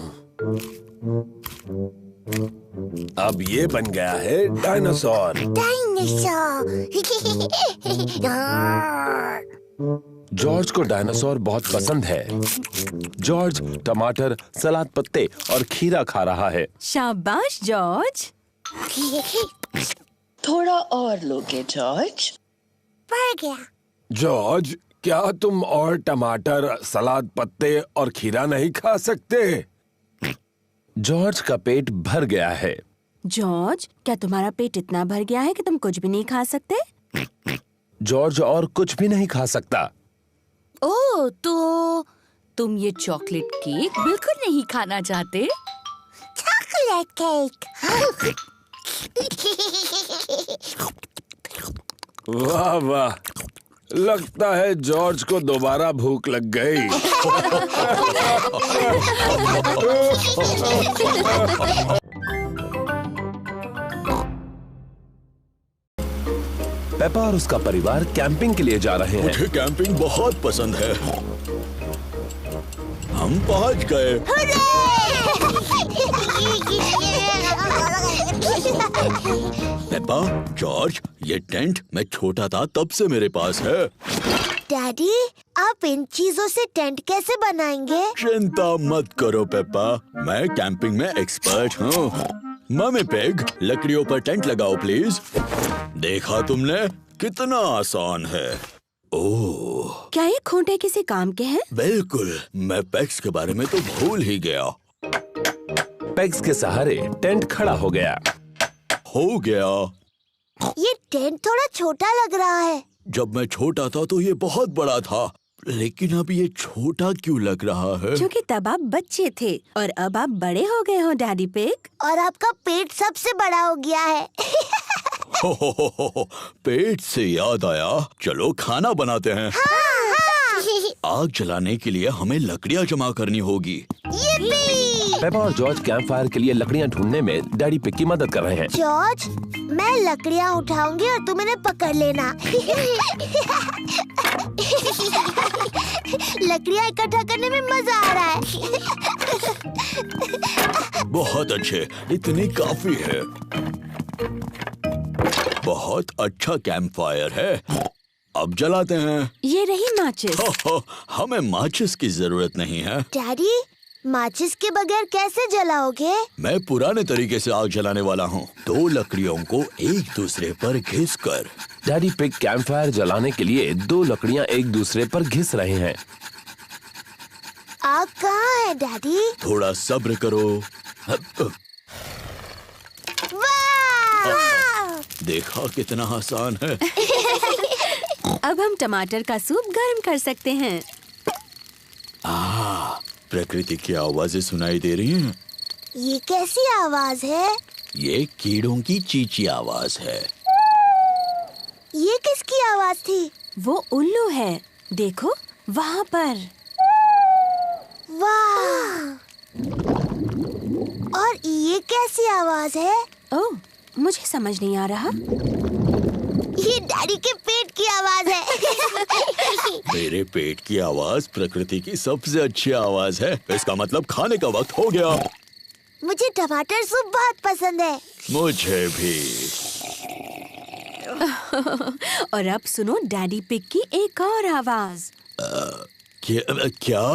अब ये बन गया है डायनासोर। जॉर्ज को डायनासोर बहुत पसंद है। जॉर्ज टमाटर, सलाद पत्ते और खीरा खा रहा है। शाबाश जॉर्ज। थोड़ा और लोगे जॉर्ज? पड़ गया। जॉर्ज, क्या तुम और टमाटर, सलाद पत्ते और खीरा नहीं खा सकते? जॉर्ज का पेट भर गया है। जॉर्ज, क्या तुम्हारा पेट इतना भर गया है कि तुम कुछ भी नहीं खा सकते? जॉर्ज और कुछ भी नहीं खा सकता। ओह, तो तुम ये चॉकलेट केक बिल्कुल नहीं खाना चाहते? Chocolate cake. वाह वाह, लगता है जॉर्ज को दोबारा भूख लग गई। पेपा और उसका परिवार कैंपिंग के लिए जा रहे हैं। मुझे कैंपिंग बहुत पसंद है। हम पहुंच गए। पेपा, जॉर्ज, ये टेंट मैं छोटा था तब से मेरे पास है। डैडी, आप इन चीजों से टेंट कैसे बनाएंगे? चिंता मत करो पेपा, मैं कैंपिंग में एक्सपर्ट हूँ। मम्मी पिग, लकड़ियों पर टेंट लगाओ प्लीज। देखा तुमने, कितना आसान है। ओह, क्या ये खूंटे किसी काम के हैं? बिल्कुल, मैं पेग्स के बारे में तो भूल ही गया। पेग्स के सहारे टेंट खड़ा हो गया। ये टेंट थोड़ा छोटा लग रहा है। जब मैं छोटा था तो ये बहुत बड़ा था, लेकिन अब ये छोटा क्यों लग रहा है? क्योंकि तब आप बच्चे थे और अब आप बड़े हो गए हो डैडी पिग। और आपका पेट सबसे बड़ा हो गया है। हो, पेट से याद आया, चलो खाना बनाते हैं। हाँ, हाँ। आग जलाने के लिए हमें लकड़ियाँ जमा करनी होगी। पेपा और जॉर्ज कैंप फायर के लिए लकड़ियाँ ढूंढने में डैडी पिग की मदद कर रहे हैं। जॉर्ज, मैं लकड़ियाँ उठाऊंगी और तुम इन्हें पकड़ लेना। लकड़ियाँ इकट्ठा करने में मजा आ रहा है। बहुत अच्छे, इतनी काफी है। बहुत अच्छा कैंप फायर है। अब जलाते हैं। ये रही माचिस। हमें माचिस की जरूरत नहीं है। डैडी, माचिस के बगैर कैसे जलाओगे? मैं पुराने तरीके से आग जलाने वाला हूँ। 2 लकड़ियों को एक दूसरे पर घिसकर। डैडी पिग कैंप फायर जलाने के लिए 2 लकड़ियाँ एक दूसरे पर घिस रहे हैं। आग कहाँ है डैडी? थोड़ा सब्र करो। देखा कितना आसान है। अब हम टमाटर का सूप गर्म कर सकते हैं। प्रकृति की आवाजें सुनाई दे रही हैं। ये कैसी आवाज है? ये कीड़ों की चींची आवाज है। ये किसकी आवाज थी? वो उल्लू है, देखो वहाँ पर। वाह! और ये कैसी आवाज है? ओह, मुझे समझ नहीं आ रहा। ये डैडी के पेट की आवाज है। मेरे पेट की आवाज प्रकृति की सबसे अच्छी आवाज है। इसका मतलब खाने का वक्त हो गया। मुझे टमाटर सूप बहुत पसंद है। मुझे भी। और अब सुनो डैडी पिग की एक और आवाज। क्या?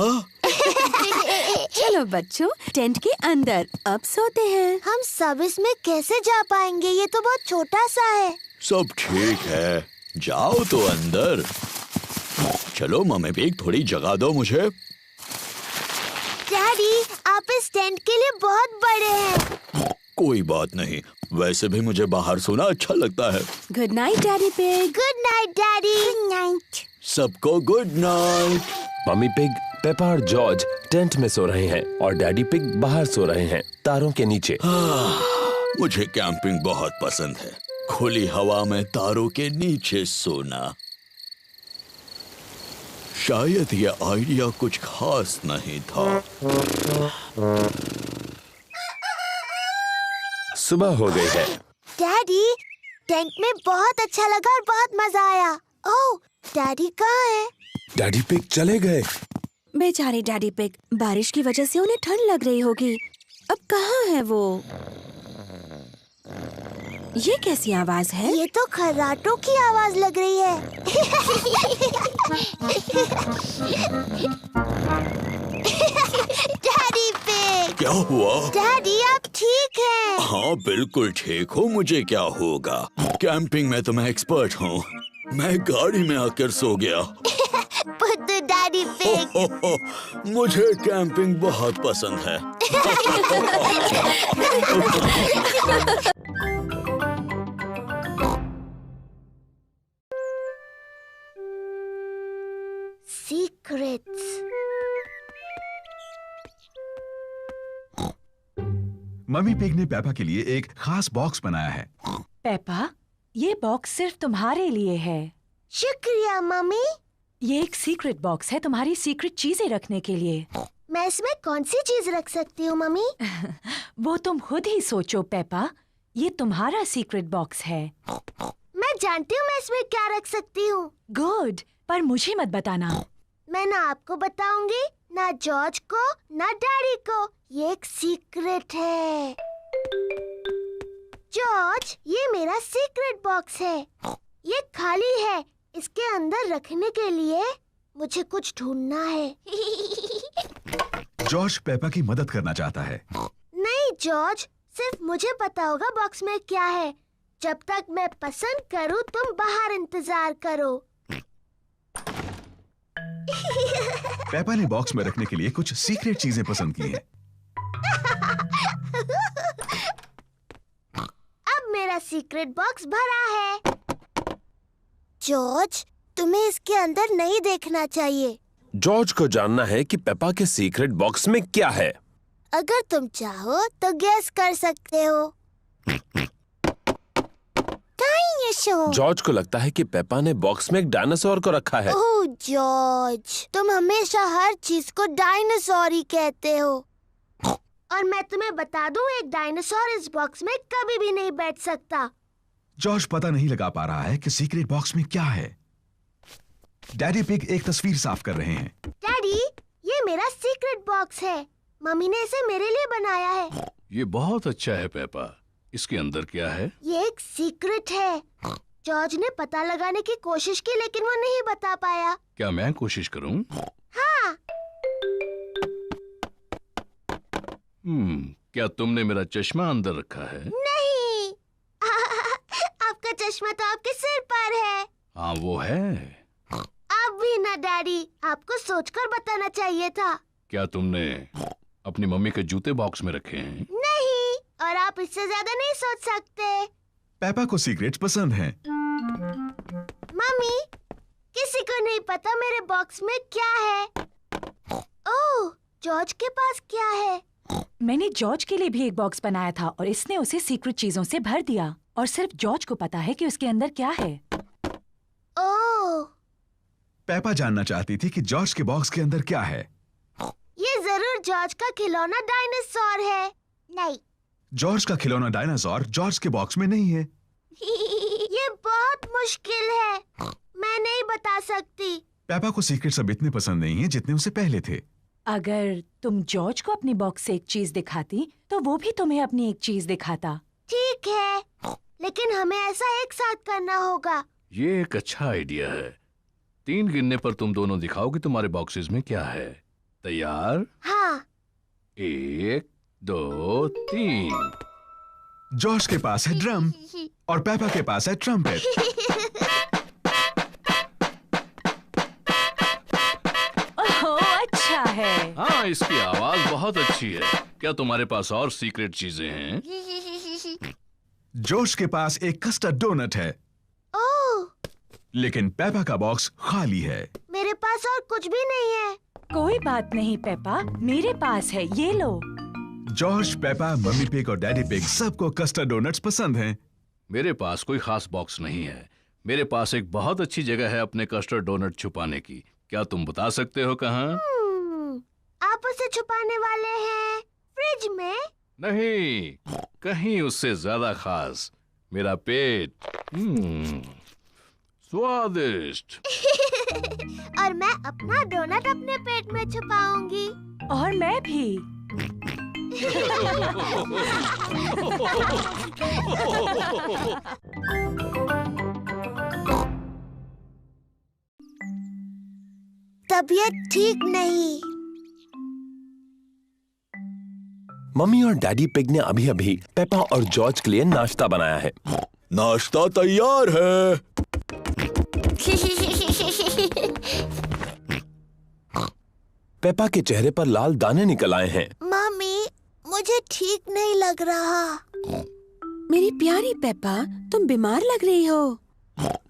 चलो बच्चों, टेंट के अंदर अब सोते हैं। हम सब इसमें कैसे जा पाएंगे? ये तो बहुत छोटा सा है। सब ठीक है, जाओ तो अंदर। चलो मम्मी पिग, थोड़ी जगह दो मुझे। डैडी, आप इस टेंट के लिए बहुत बड़े हैं। कोई बात नहीं, वैसे भी मुझे बाहर सोना अच्छा लगता है। Good night daddy pig. Good night daddy. Good night. सबको good night. Mummy pig, Peppa और जॉर्ज टेंट में सो रहे हैं और डैडी पिग बाहर सो रहे हैं, तारों के नीचे। मुझे कैंपिंग बहुत पसंद है, खुली हवा में तारों के नीचे सोना। शायद ये आइडिया कुछ खास नहीं था। सुबह हो गई है। डैडी, टेंट में बहुत अच्छा लगा और बहुत मजा आया। ओह, डैडी कहाँ है? डैडी पिग चले गए। बेचारे डैडी पिग, बारिश की वजह से उन्हें ठंड लग रही होगी। अब कहाँ है वो? ये कैसी आवाज है? ये तो खर्राटों की आवाज लग रही है। Daddy pig. क्या हुआ? डैडी, आप ठीक हैं? हाँ बिल्कुल ठीक हूँ, मुझे क्या होगा? कैंपिंग में तो मैं एक्सपर्ट हूँ। मैं गाड़ी में आकर सो गया। बुद्धू डैडी पिग। मुझे कैंपिंग बहुत पसंद है। सीक्रेट्स। मम्मी पिग ने पेपा के लिए एक खास बॉक्स बनाया है। पेपा, ये बॉक्स सिर्फ तुम्हारे लिए है। शुक्रिया मम्मी। ये एक सीक्रेट बॉक्स है तुम्हारी सीक्रेट चीजें रखने के लिए। मैं इसमें कौन सी चीज रख सकती हूँ मम्मी? वो तुम खुद ही सोचो पेपा। ये तुम्हारा सीक्रेट बॉक्स है। मैं जानती हूँ मैं इसमें क्या रख सकती हूँ। गुड, पर मुझे मत बताना। मैं ना आपको बताऊंगी, ना जॉर्ज को, ना डैडी को। ये एक सीक्रेट है। जॉर्ज, ये मेरा सीक्रेट बॉक्स है। ये खाली है। इसके अंदर रखने के लिए मुझे कुछ ढूंढना है। जॉर्ज पेपा की मदद करना चाहता है। नहीं जॉर्ज, सिर्फ मुझे पता होगा बॉक्स में क्या है। जब तक मैं पसंद करूं, तुम बाहर इंतजार करो। पेपा ने बॉक्स में रखने के लिए कुछ सीक्रेट चीजें पसंद की हैं। अब मेरा सीक्रेट बॉक्स भरा है। जॉर्ज, तुम्हें इसके अंदर नहीं देखना चाहिए। जॉर्ज को जानना है कि पेपा के सीक्रेट बॉक्स में क्या है। अगर तुम चाहो तो गैस कर सकते हो। जॉर्ज को लगता है कि पेपा ने बॉक्स में एक डायनासोर को रखा है। ओह जॉर्ज, तुम हमेशा हर चीज को डायनासोर ही कहते हो। और मैं तुम्हें बता दूं, एक डायनासोर इस बॉक्स में कभी भी नहीं बैठ सकता। जॉर्ज पता नहीं लगा पा रहा है कि सीक्रेट बॉक्स में क्या है। डैडी पिग एक तस्वीर साफ कर रहे हैं। डैडी, ये मेरा सीक्रेट बॉक्स है। मम्मी ने इसे मेरे लिए बनाया है। ये बहुत अच्छा है पेपा। इसके अंदर क्या है? ये एक सीक्रेट है। जॉर्ज ने पता लगाने की कोशिश की, लेकिन वो नहीं बता पाया। क्या मैं कोशिश करूं? हाँ। क्या तुमने मेरा चश्मा अंदर रखा है? नहीं। आपका चश्मा तो आपके सिर पर है। हाँ वो है। अब भी ना डैडी, आपको सोचकर बताना चाहिए था। क्या तुमने अपनी मम्मी के जूते बॉक्स में रखे हैं? नहीं, और आप इससे ज्यादा नहीं सोच सकते। पेपा को सीक्रेट्स पसंद हैं। मम्मी, किसी को नहीं पता मेरे बॉक्स में क्या है। ओह, जॉर्ज के पास क्या है? मैंने जॉर्ज के लिए भी एक बॉक्स बनाया था और इसने उसे सीक्रेट चीजों से भर दिया। और सिर्फ जॉर्ज को पता है कि उसके अंदर क्या है। ओह। पेपा जानना चाहती थी कि जॉर्ज के बॉक्स के अंदर क्या है। ये जरूर जॉर्ज का खिलौना डायनासोर है। नहीं। जॉर्ज का खिलौना डायनासोर जॉर्ज के बॉक्स में नहीं है। ये बहुत मुश्किल है। मैं नहीं बता सकती। पेपा को सीक्रेट्स अब इतने पसंद नहीं है जितने उसे पहले थे। अगर तुम जॉर्ज को अपनी बॉक्स से एक चीज दिखाती, तो वो भी तुम्हें अपनी एक चीज दिखाता। ठीक है, लेकिन हमें ऐसा एक साथ करना होगा। ये एक अच्छा आइडिया है। 3 गिनने पर तुम दोनों दिखाओगे तुम्हारे बॉक्सेस में क्या है। तैयार? हाँ। 1, 2, 3। जॉर्ज के पास है ड्रम और पेपा के पास है ट्रम्पेट। ओह, अच्छा है। हाँ, इसकी आवाज बहुत अच्छी है। क्या तुम्हारे पास और सीक्रेट चीजें हैं? जॉर्ज के पास एक कस्टर्ड डोनट है। ओह। लेकिन पेपा का बॉक्स खाली है। मेरे पास और कुछ भी नहीं है। कोई बात नहीं पेपा, मेरे पास है, ये लो। जॉर्ज, पेपा, मम्मी पिग और डैडी पिग सबको कस्टर्ड डोनट्स पसंद हैं। मेरे पास कोई खास बॉक्स नहीं है। मेरे पास एक बहुत अच्छी जगह है अपने कस्टर्ड डोनट छुपाने की। क्या तुम बता सकते हो कहाँ? आप उसे छुपाने वाले हैं फ्रिज में? नहीं, कहीं उससे ज्यादा खास। मेरा पेट। स्वादिष्ट। और मैं अपना डोनट अपने पेट में छुपाऊंगी। और मैं भी। तबीयत ठीक नहीं। मम्मी और डैडी पिग ने अभी अभी पेपा और जॉर्ज के लिए नाश्ता बनाया है। नाश्ता तैयार है। पेपा के चेहरे पर लाल दाने निकल आए हैं। मम्मी, मुझे ठीक नहीं लग रहा। मेरी प्यारी पेपा, तुम बीमार लग रही हो।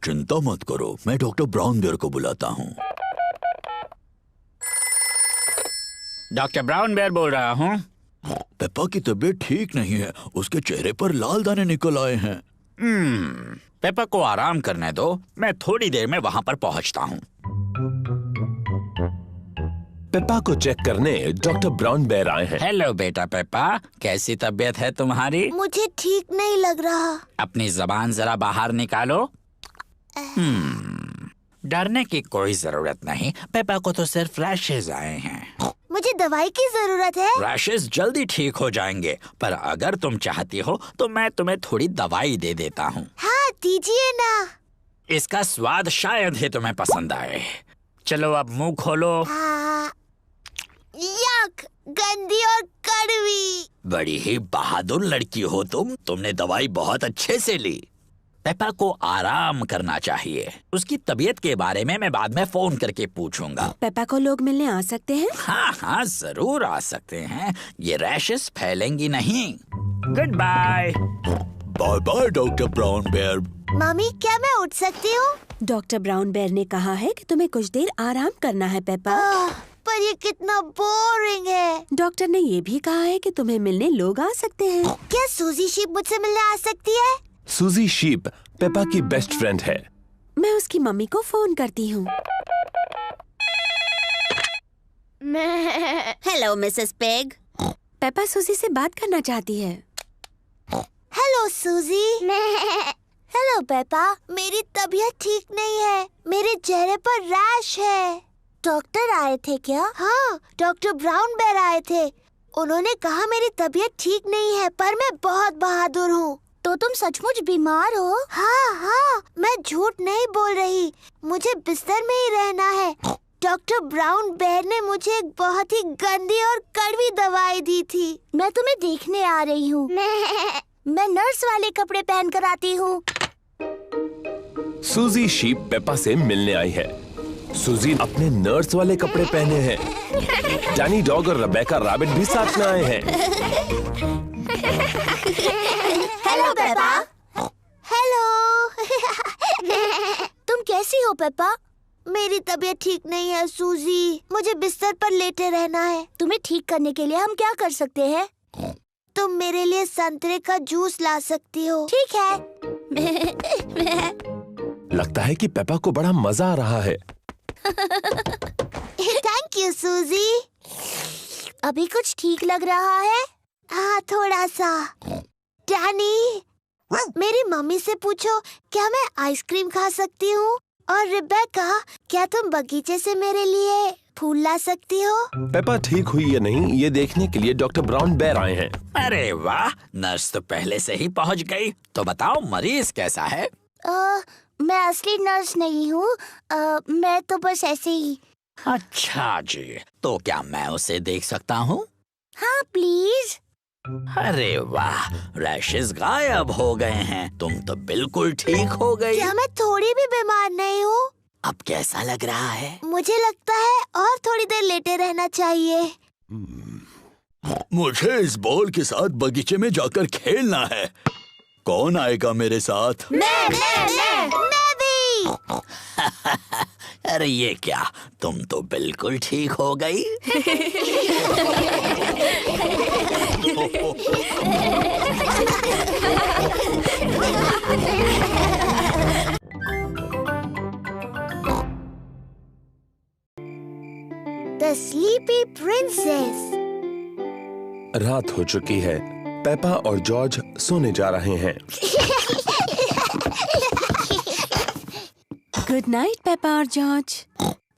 चिंता मत करो, मैं डॉक्टर ब्राउन बियर को बुलाता हूँ। डॉक्टर ब्राउन बेयर बोल रहा हूँ। पेप्पा की तबीयत ठीक नहीं है, उसके चेहरे पर लाल दाने निकल आए हैं। पेप्पा को आराम करने दो, मैं थोड़ी देर में वहाँ पर पहुँचता हूँ। पेप्पा को चेक करने डॉक्टर ब्राउन बेयर आए हैं। हेलो बेटा पेप्पा, कैसी तबीयत है तुम्हारी? मुझे ठीक नहीं लग रहा। अपनी जबान जरा बाहर निकालो। डरने की कोई जरूरत नहीं, पेप्पा को तो सिर्फ रैशेज आए हैं। मुझे दवाई की जरूरत है। रैशेज जल्दी ठीक हो जाएंगे, पर अगर तुम चाहती हो तो मैं तुम्हें थोड़ी दवाई दे देता हूँ। हाँ दीजिए ना। इसका स्वाद शायद ही तुम्हें पसंद आए। चलो अब मुंह खोलो। यक, गंदी और कड़वी। बड़ी ही बहादुर लड़की हो तुमने दवाई बहुत अच्छे से ली। पेप्पा को आराम करना चाहिए। उसकी तबीयत के बारे में मैं बाद में फोन करके पूछूंगा। पेप्पा को लोग मिलने आ सकते हैं? हाँ हाँ जरूर आ सकते हैं, ये रैशेस फैलेंगी नहीं। Good bye. Bye bye doctor Brown Bear. मम्मी क्या मैं उठ सकती हूँ? डॉक्टर ब्राउन बेयर ने कहा है कि तुम्हें कुछ देर आराम करना है पेप्पा। पर ये कितना बोरिंग है। डॉक्टर ने ये भी कहा है कि तुम्हें मिलने लोग आ सकते हैं। क्या सूजी शीप मुझसे मिलने आ सकती है? सूजी शीप पेप्पा की बेस्ट फ्रेंड है। मैं उसकी मम्मी को फोन करती हूँ। Hello Mrs peg. पेप्पा सूजी से बात करना चाहती है। हेलो सूजी। हेलो पेप्पा, मेरी तबीयत ठीक नहीं है, मेरे चेहरे पर रैश है। डॉक्टर आए थे क्या? हाँ, डॉक्टर ब्राउन बेयर आए थे। उन्होंने कहा मेरी तबीयत ठीक नहीं है, पर मैं बहुत बहादुर हूँ। तो तुम सचमुच बीमार हो? हाँ हाँ, मैं झूठ नहीं बोल रही, मुझे बिस्तर में ही रहना है। डॉक्टर ब्राउन बेयर ने मुझे एक बहुत ही गंदी और कड़वी दवाई दी थी। मैं तुम्हें देखने आ रही हूँ। मैं नर्स वाले कपड़े पहन कर आती हूँ। सूजी शीप पेप्पा से मिलने आई है। सूजी अपने नर्स वाले कपड़े पहने हैं। डैनी डॉग और रेबेका रैबिट भी साथ में आए हैं। Hello Peppa. हेलो। तुम कैसी हो पेप्पा? मेरी तबीयत ठीक नहीं है सूजी, मुझे बिस्तर पर लेटे रहना है। तुम्हें ठीक करने के लिए हम क्या कर सकते हैं? तुम मेरे लिए संतरे का जूस ला सकती हो। ठीक है। लगता है कि पेप्पा को बड़ा मजा आ रहा है। थैंक यू सूजी। अभी कुछ ठीक लग रहा है? हाँ थोड़ा सा। डैनी, मेरी मम्मी से पूछो क्या मैं आइसक्रीम खा सकती हूँ? और रिबेका, क्या तुम बगीचे से मेरे लिए फूल ला सकती हो? पेप्पा ठीक हुई या नहीं ये देखने के लिए डॉक्टर ब्राउन बेयर आए हैं। अरे वाह, नर्स तो पहले से ही पहुँच गई। तो बताओ मरीज कैसा है? मैं असली नर्स नहीं हूँ, मैं तो बस ऐसे ही। अच्छा जी, तो क्या मैं उसे देख सकता हूँ? हाँ प्लीज। अरे वाह, रैशेस गायब हो गए हैं, तुम तो बिल्कुल ठीक हो गई। क्या मैं थोड़ी भी बीमार नहीं हूँ? अब कैसा लग रहा है? मुझे लगता है और थोड़ी देर लेटे रहना चाहिए। मुझे इस बॉल के साथ बगीचे में जाकर खेलना है। कौन आएगा मेरे साथ? मैं भी। अरे ये क्या, तुम तो बिल्कुल ठीक हो गई। The Sleepy Princess। रात हो चुकी है। पेप्पा और जॉर्ज सोने जा रहे हैं। गुड नाइट पेप्पा और जॉर्ज।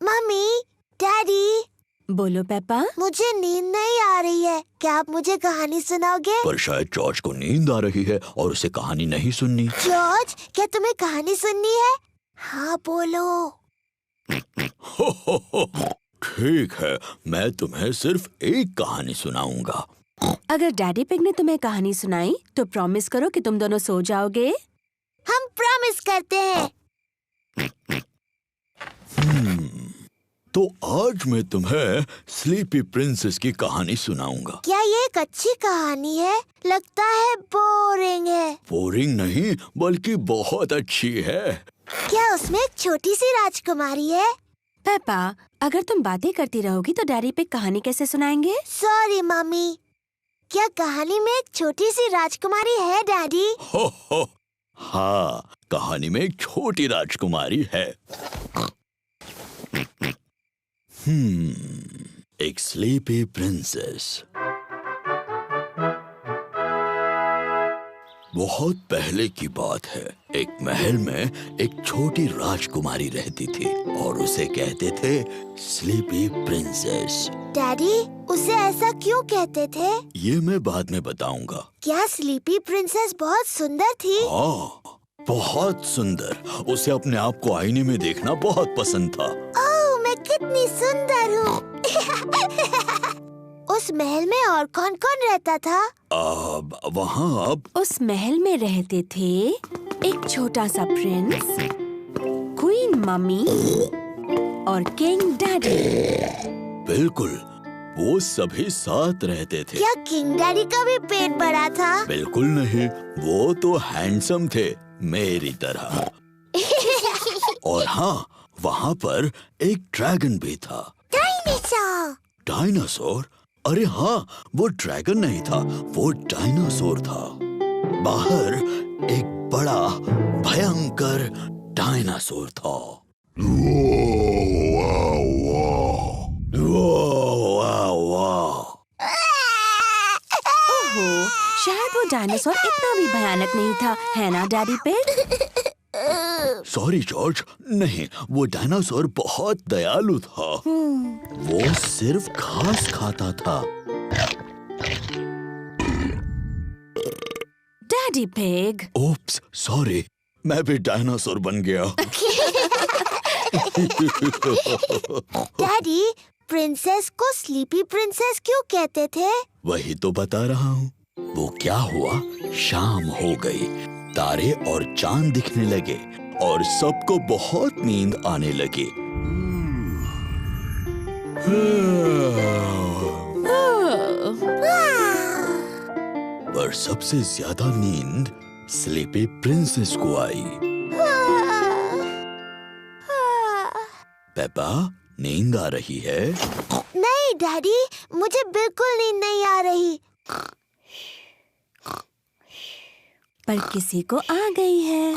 Mummy, daddy. बोलो पेप्पा। मुझे नींद नहीं आ रही है, क्या आप मुझे कहानी सुनाओगे? पर शायद जॉर्ज को नींद आ रही है और उसे कहानी नहीं सुननी। जॉर्ज, क्या तुम्हें कहानी सुननी है? हाँ बोलो। ठीक है, मैं तुम्हें सिर्फ एक कहानी सुनाऊंगा। अगर डैडी पिग ने तुम्हें कहानी सुनाई तो प्रॉमिस करो कि तुम दोनों सो जाओगे। हम प्रॉमिस करते हैं। तो आज मैं तुम्हें स्लीपी प्रिंसेस की कहानी सुनाऊंगा। क्या ये एक अच्छी कहानी है? लगता है बोरिंग है। बोरिंग नहीं, बल्कि बहुत अच्छी है। क्या उसमें एक छोटी सी राजकुमारी है? पेपा, अगर तुम बातें करती रहोगी तो डैडी पिग कहानी कैसे सुनाएंगे? Sorry mummy. क्या कहानी में एक छोटी सी राजकुमारी है डैडी? हो हाँ, कहानी में एक छोटी राजकुमारी है। एक स्लीपी प्रिंसेस। बहुत पहले की बात है। एक महल में एक छोटी राजकुमारी रहती थी और उसे कहते थे स्लीपी प्रिंसेस। डैडी, उसे ऐसा क्यों कहते थे? ये मैं बाद में बताऊंगा। क्या स्लीपी प्रिंसेस बहुत सुंदर थी? हाँ, बहुत सुंदर। उसे अपने आप को आईने में देखना बहुत पसंद था। ओह, मैं कितनी सुंदर हूँ। उस महल में और कौन कौन रहता था? वहाँ उस महल में रहते थे एक छोटा सा प्रिंस, क्वीन मम्मी और किंग डैडी। बिल्कुल, वो सभी साथ रहते थे। क्या किंग डैडी का भी पेट बड़ा था? बिल्कुल नहीं, वो तो हैंडसम थे मेरी तरह। और हाँ, वहाँ पर एक ड्रैगन भी था। डायनासोर। डायनासोर? अरे हाँ, वो ड्रैगन नहीं था, वो डायनासोर था। बाहर एक बड़ा भयंकर डायनासोर था। ओहो, शायद वो डायनासोर इतना भी भयानक नहीं था, है ना डैडी पिग? सॉरी जॉर्ज, नहीं, वो डायनासोर बहुत दयालु था। वो सिर्फ घास खाता था। Daddy pig. ओप्स, सॉरी, मैं भी डायनासोर बन गया। डैडी, प्रिंसेस को स्लीपी प्रिंसेस क्यों कहते थे? वही तो बता रहा हूँ। वो क्या हुआ, शाम हो गई, तारे और चांद दिखने लगे और सबको बहुत नींद आने लगी। पर सबसे ज्यादा नींद स्लीपी प्रिंसेस को आई। पेपा, नींद आ रही है? नहीं डैडी, मुझे बिल्कुल नींद नहीं आ रही। पर किसी को आ गई है।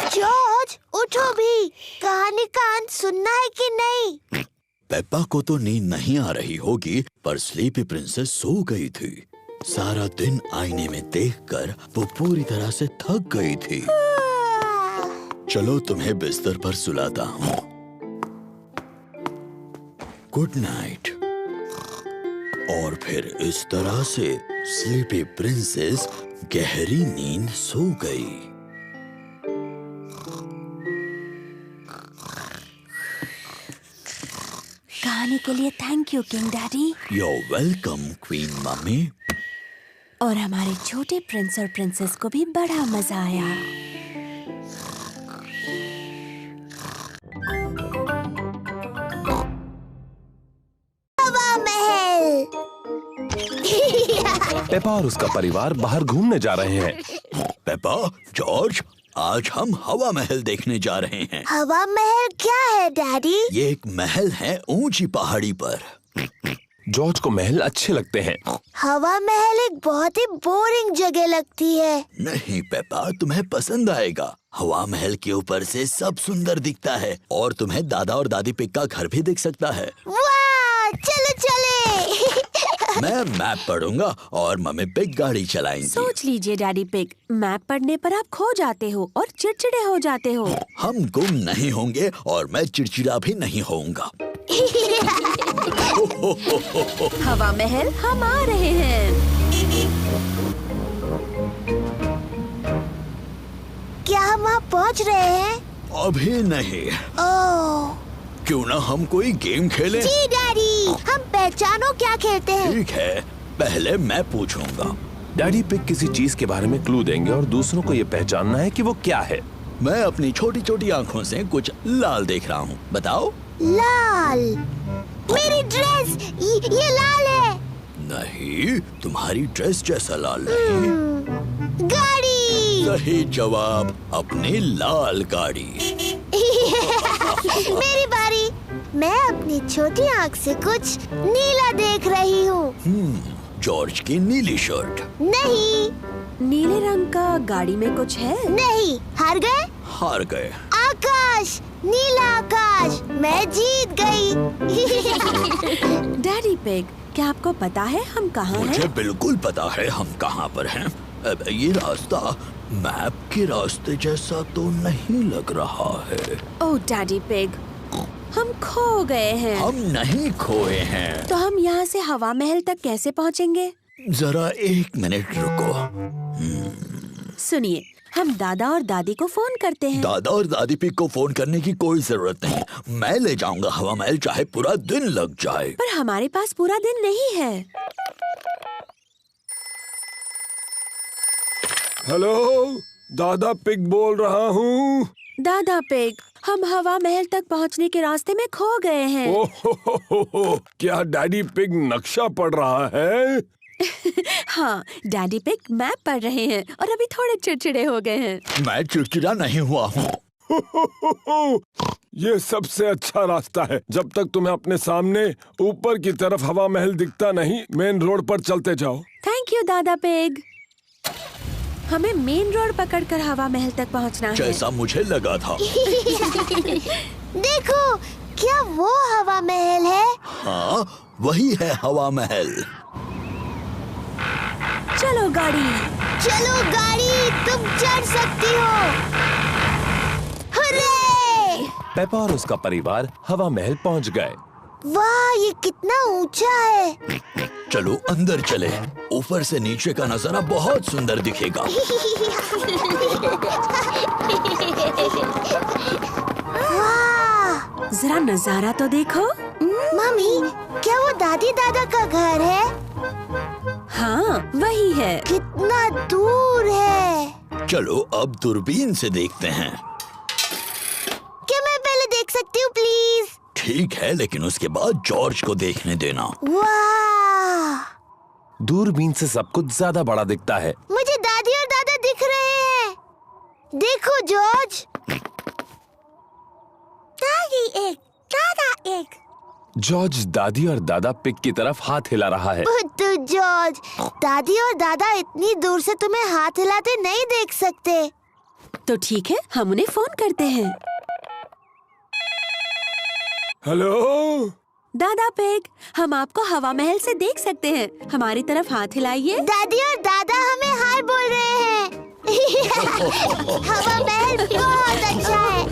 जॉर्ज, उठो भी। कहानी का अंत सुनना है कि नहीं? पेप्पा को तो नींद नहीं आ रही होगी, पर स्लीपी प्रिंसेस सो गई थी। सारा दिन आईने में देखकर वो पूरी तरह से थक गई थी। चलो तुम्हें बिस्तर पर सुलाता हूँ। Good night. और फिर इस तरह से स्लीपी प्रिंसेस गहरी नींद सो गई। कहानी के लिए thank you king daddy. You're welcome, queen mummy. और हमारे छोटे प्रिंस और प्रिंसेस को भी बड़ा मजा आया। हवा महल। पेपा और उसका परिवार बाहर घूमने जा रहे हैं। पेपा, जॉर्ज, आज हम हवा महल देखने जा रहे हैं। हवा महल क्या है डैडी? ये एक महल है ऊंची पहाड़ी पर। जॉर्ज को महल अच्छे लगते हैं। हवा महल एक बहुत ही बोरिंग जगह लगती है। नहीं पेपा, तुम्हें पसंद आएगा। हवा महल के ऊपर से सब सुंदर दिखता है और तुम्हें दादा और दादी पिग का घर भी दिख सकता है। वाह, चलो चले। मैं मैप पढ़ूंगा और मम्मी पिग गाड़ी चलाएंगी। सोच लीजिए डैडी पिग, मैप पढ़ने पर आप खो जाते हो और चिड़चिड़े हो जाते हो। हम गुम नहीं होंगे और मैं चिड़चिड़ा भी नहीं होऊंगा। हवा महल हम आ रहे हैं। क्या हम वहाँ पहुँच रहे हैं? अभी नहीं। ओह, क्यों ना हम कोई गेम खेलें? जी डैडी, हम पहचानो क्या खेलते हैं। ठीक है, पहले मैं पूछूंगा। डैडी पिग किसी चीज के बारे में क्लू देंगे और दूसरों को ये पहचानना है कि वो क्या है। मैं अपनी छोटी छोटी आँखों से कुछ लाल देख रहा हूँ, बताओ। लाल? मेरी ड्रेस, ये लाल है। नहीं, तुम्हारी ड्रेस जैसा लाल नहीं। गाड़ी। सही जवाब, अपनी लाल गाड़ी। मेरी बारी। मैं अपनी छोटी आँख से कुछ नीला देख रही हूँ। जॉर्ज की नीली शर्ट। नहीं। नीले रंग का गाड़ी में कुछ है? नहीं। हार गए? हार गए। आकाश, नीला आकाश, मैं जीत गई। डैडी पिग, क्या आपको पता है हम कहाँ हैं? मुझे बिल्कुल पता है हम कहाँ पर हैं। ये रास्ता मैप के रास्ते जैसा तो नहीं लग रहा है। ओह डैडी पिग, हम खो गए हैं। हम नहीं खोए हैं। तो हम यहाँ से हवा महल तक कैसे पहुँचेंगे? जरा 1 मिनट रुको। सुनिए, हम दादा और दादी को फोन करते हैं। दादा और दादी पिग को फोन करने की कोई जरूरत नहीं। मैं ले जाऊंगा हवा महल, चाहे पूरा दिन लग जाए। पर हमारे पास पूरा दिन नहीं है। हेलो, दादा पिग बोल रहा हूँ। दादा पिग, हम हवा महल तक पहुँचने के रास्ते में खो गए हैं। ओह, क्या डैडी पिग नक्शा पढ़ रहा है? हाँ, डैडी पिग मैप पढ़ रहे हैं और अभी थोड़े चिड़चिड़े हो गए हैं। मैं चिड़चिड़ा नहीं हुआ हूँ। ये सबसे अच्छा रास्ता है। जब तक तुम्हें अपने सामने ऊपर की तरफ हवा महल दिखता नहीं, मेन रोड पर चलते जाओ। थैंक यू दादा पिग। हमें मेन रोड पकड़कर हवा महल तक पहुंचना है। जैसा मुझे लगा था। देखो, क्या वो हवा महल है? हाँ, वही है हवा महल। चलो गाड़ी। चलो गाड़ी, तुम चढ़ सकती हो। हुर्रे! पेपा और उसका परिवार हवा महल पहुंच गए। वाह, ये कितना ऊंचा है। चलो अंदर चले। ऊपर से नीचे का नजारा बहुत सुंदर दिखेगा। वाह! जरा नजारा तो देखो। मम्मी, क्या वो दादी दादा का घर है? हाँ, वही है। कितना दूर है। चलो अब दूरबीन से देखते हैं। क्या मैं पहले देख सकती हूँ प्लीज? ठीक है, लेकिन उसके बाद जॉर्ज को देखने देना। वाह! दूरबीन से सब कुछ ज्यादा बड़ा दिखता है। मुझे दादी और दादा दिख रहे हैं। देखो जॉर्ज। दादी एक, दादा एक। जॉर्ज दादी और दादा पिग की तरफ हाथ हिला रहा है। बुद्धू जॉर्ज, दादी और दादा इतनी दूर से तुम्हें हाथ हिलाते नहीं देख सकते। तो ठीक है, हम उन्हें फोन करते हैं। हेलो दादा पिग, हम आपको हवा महल से देख सकते हैं। हमारी तरफ हाथ हिलाइए। दादी और दादा हमें हाय बोल रहे हैं। हवा महल बहुत अच्छा है।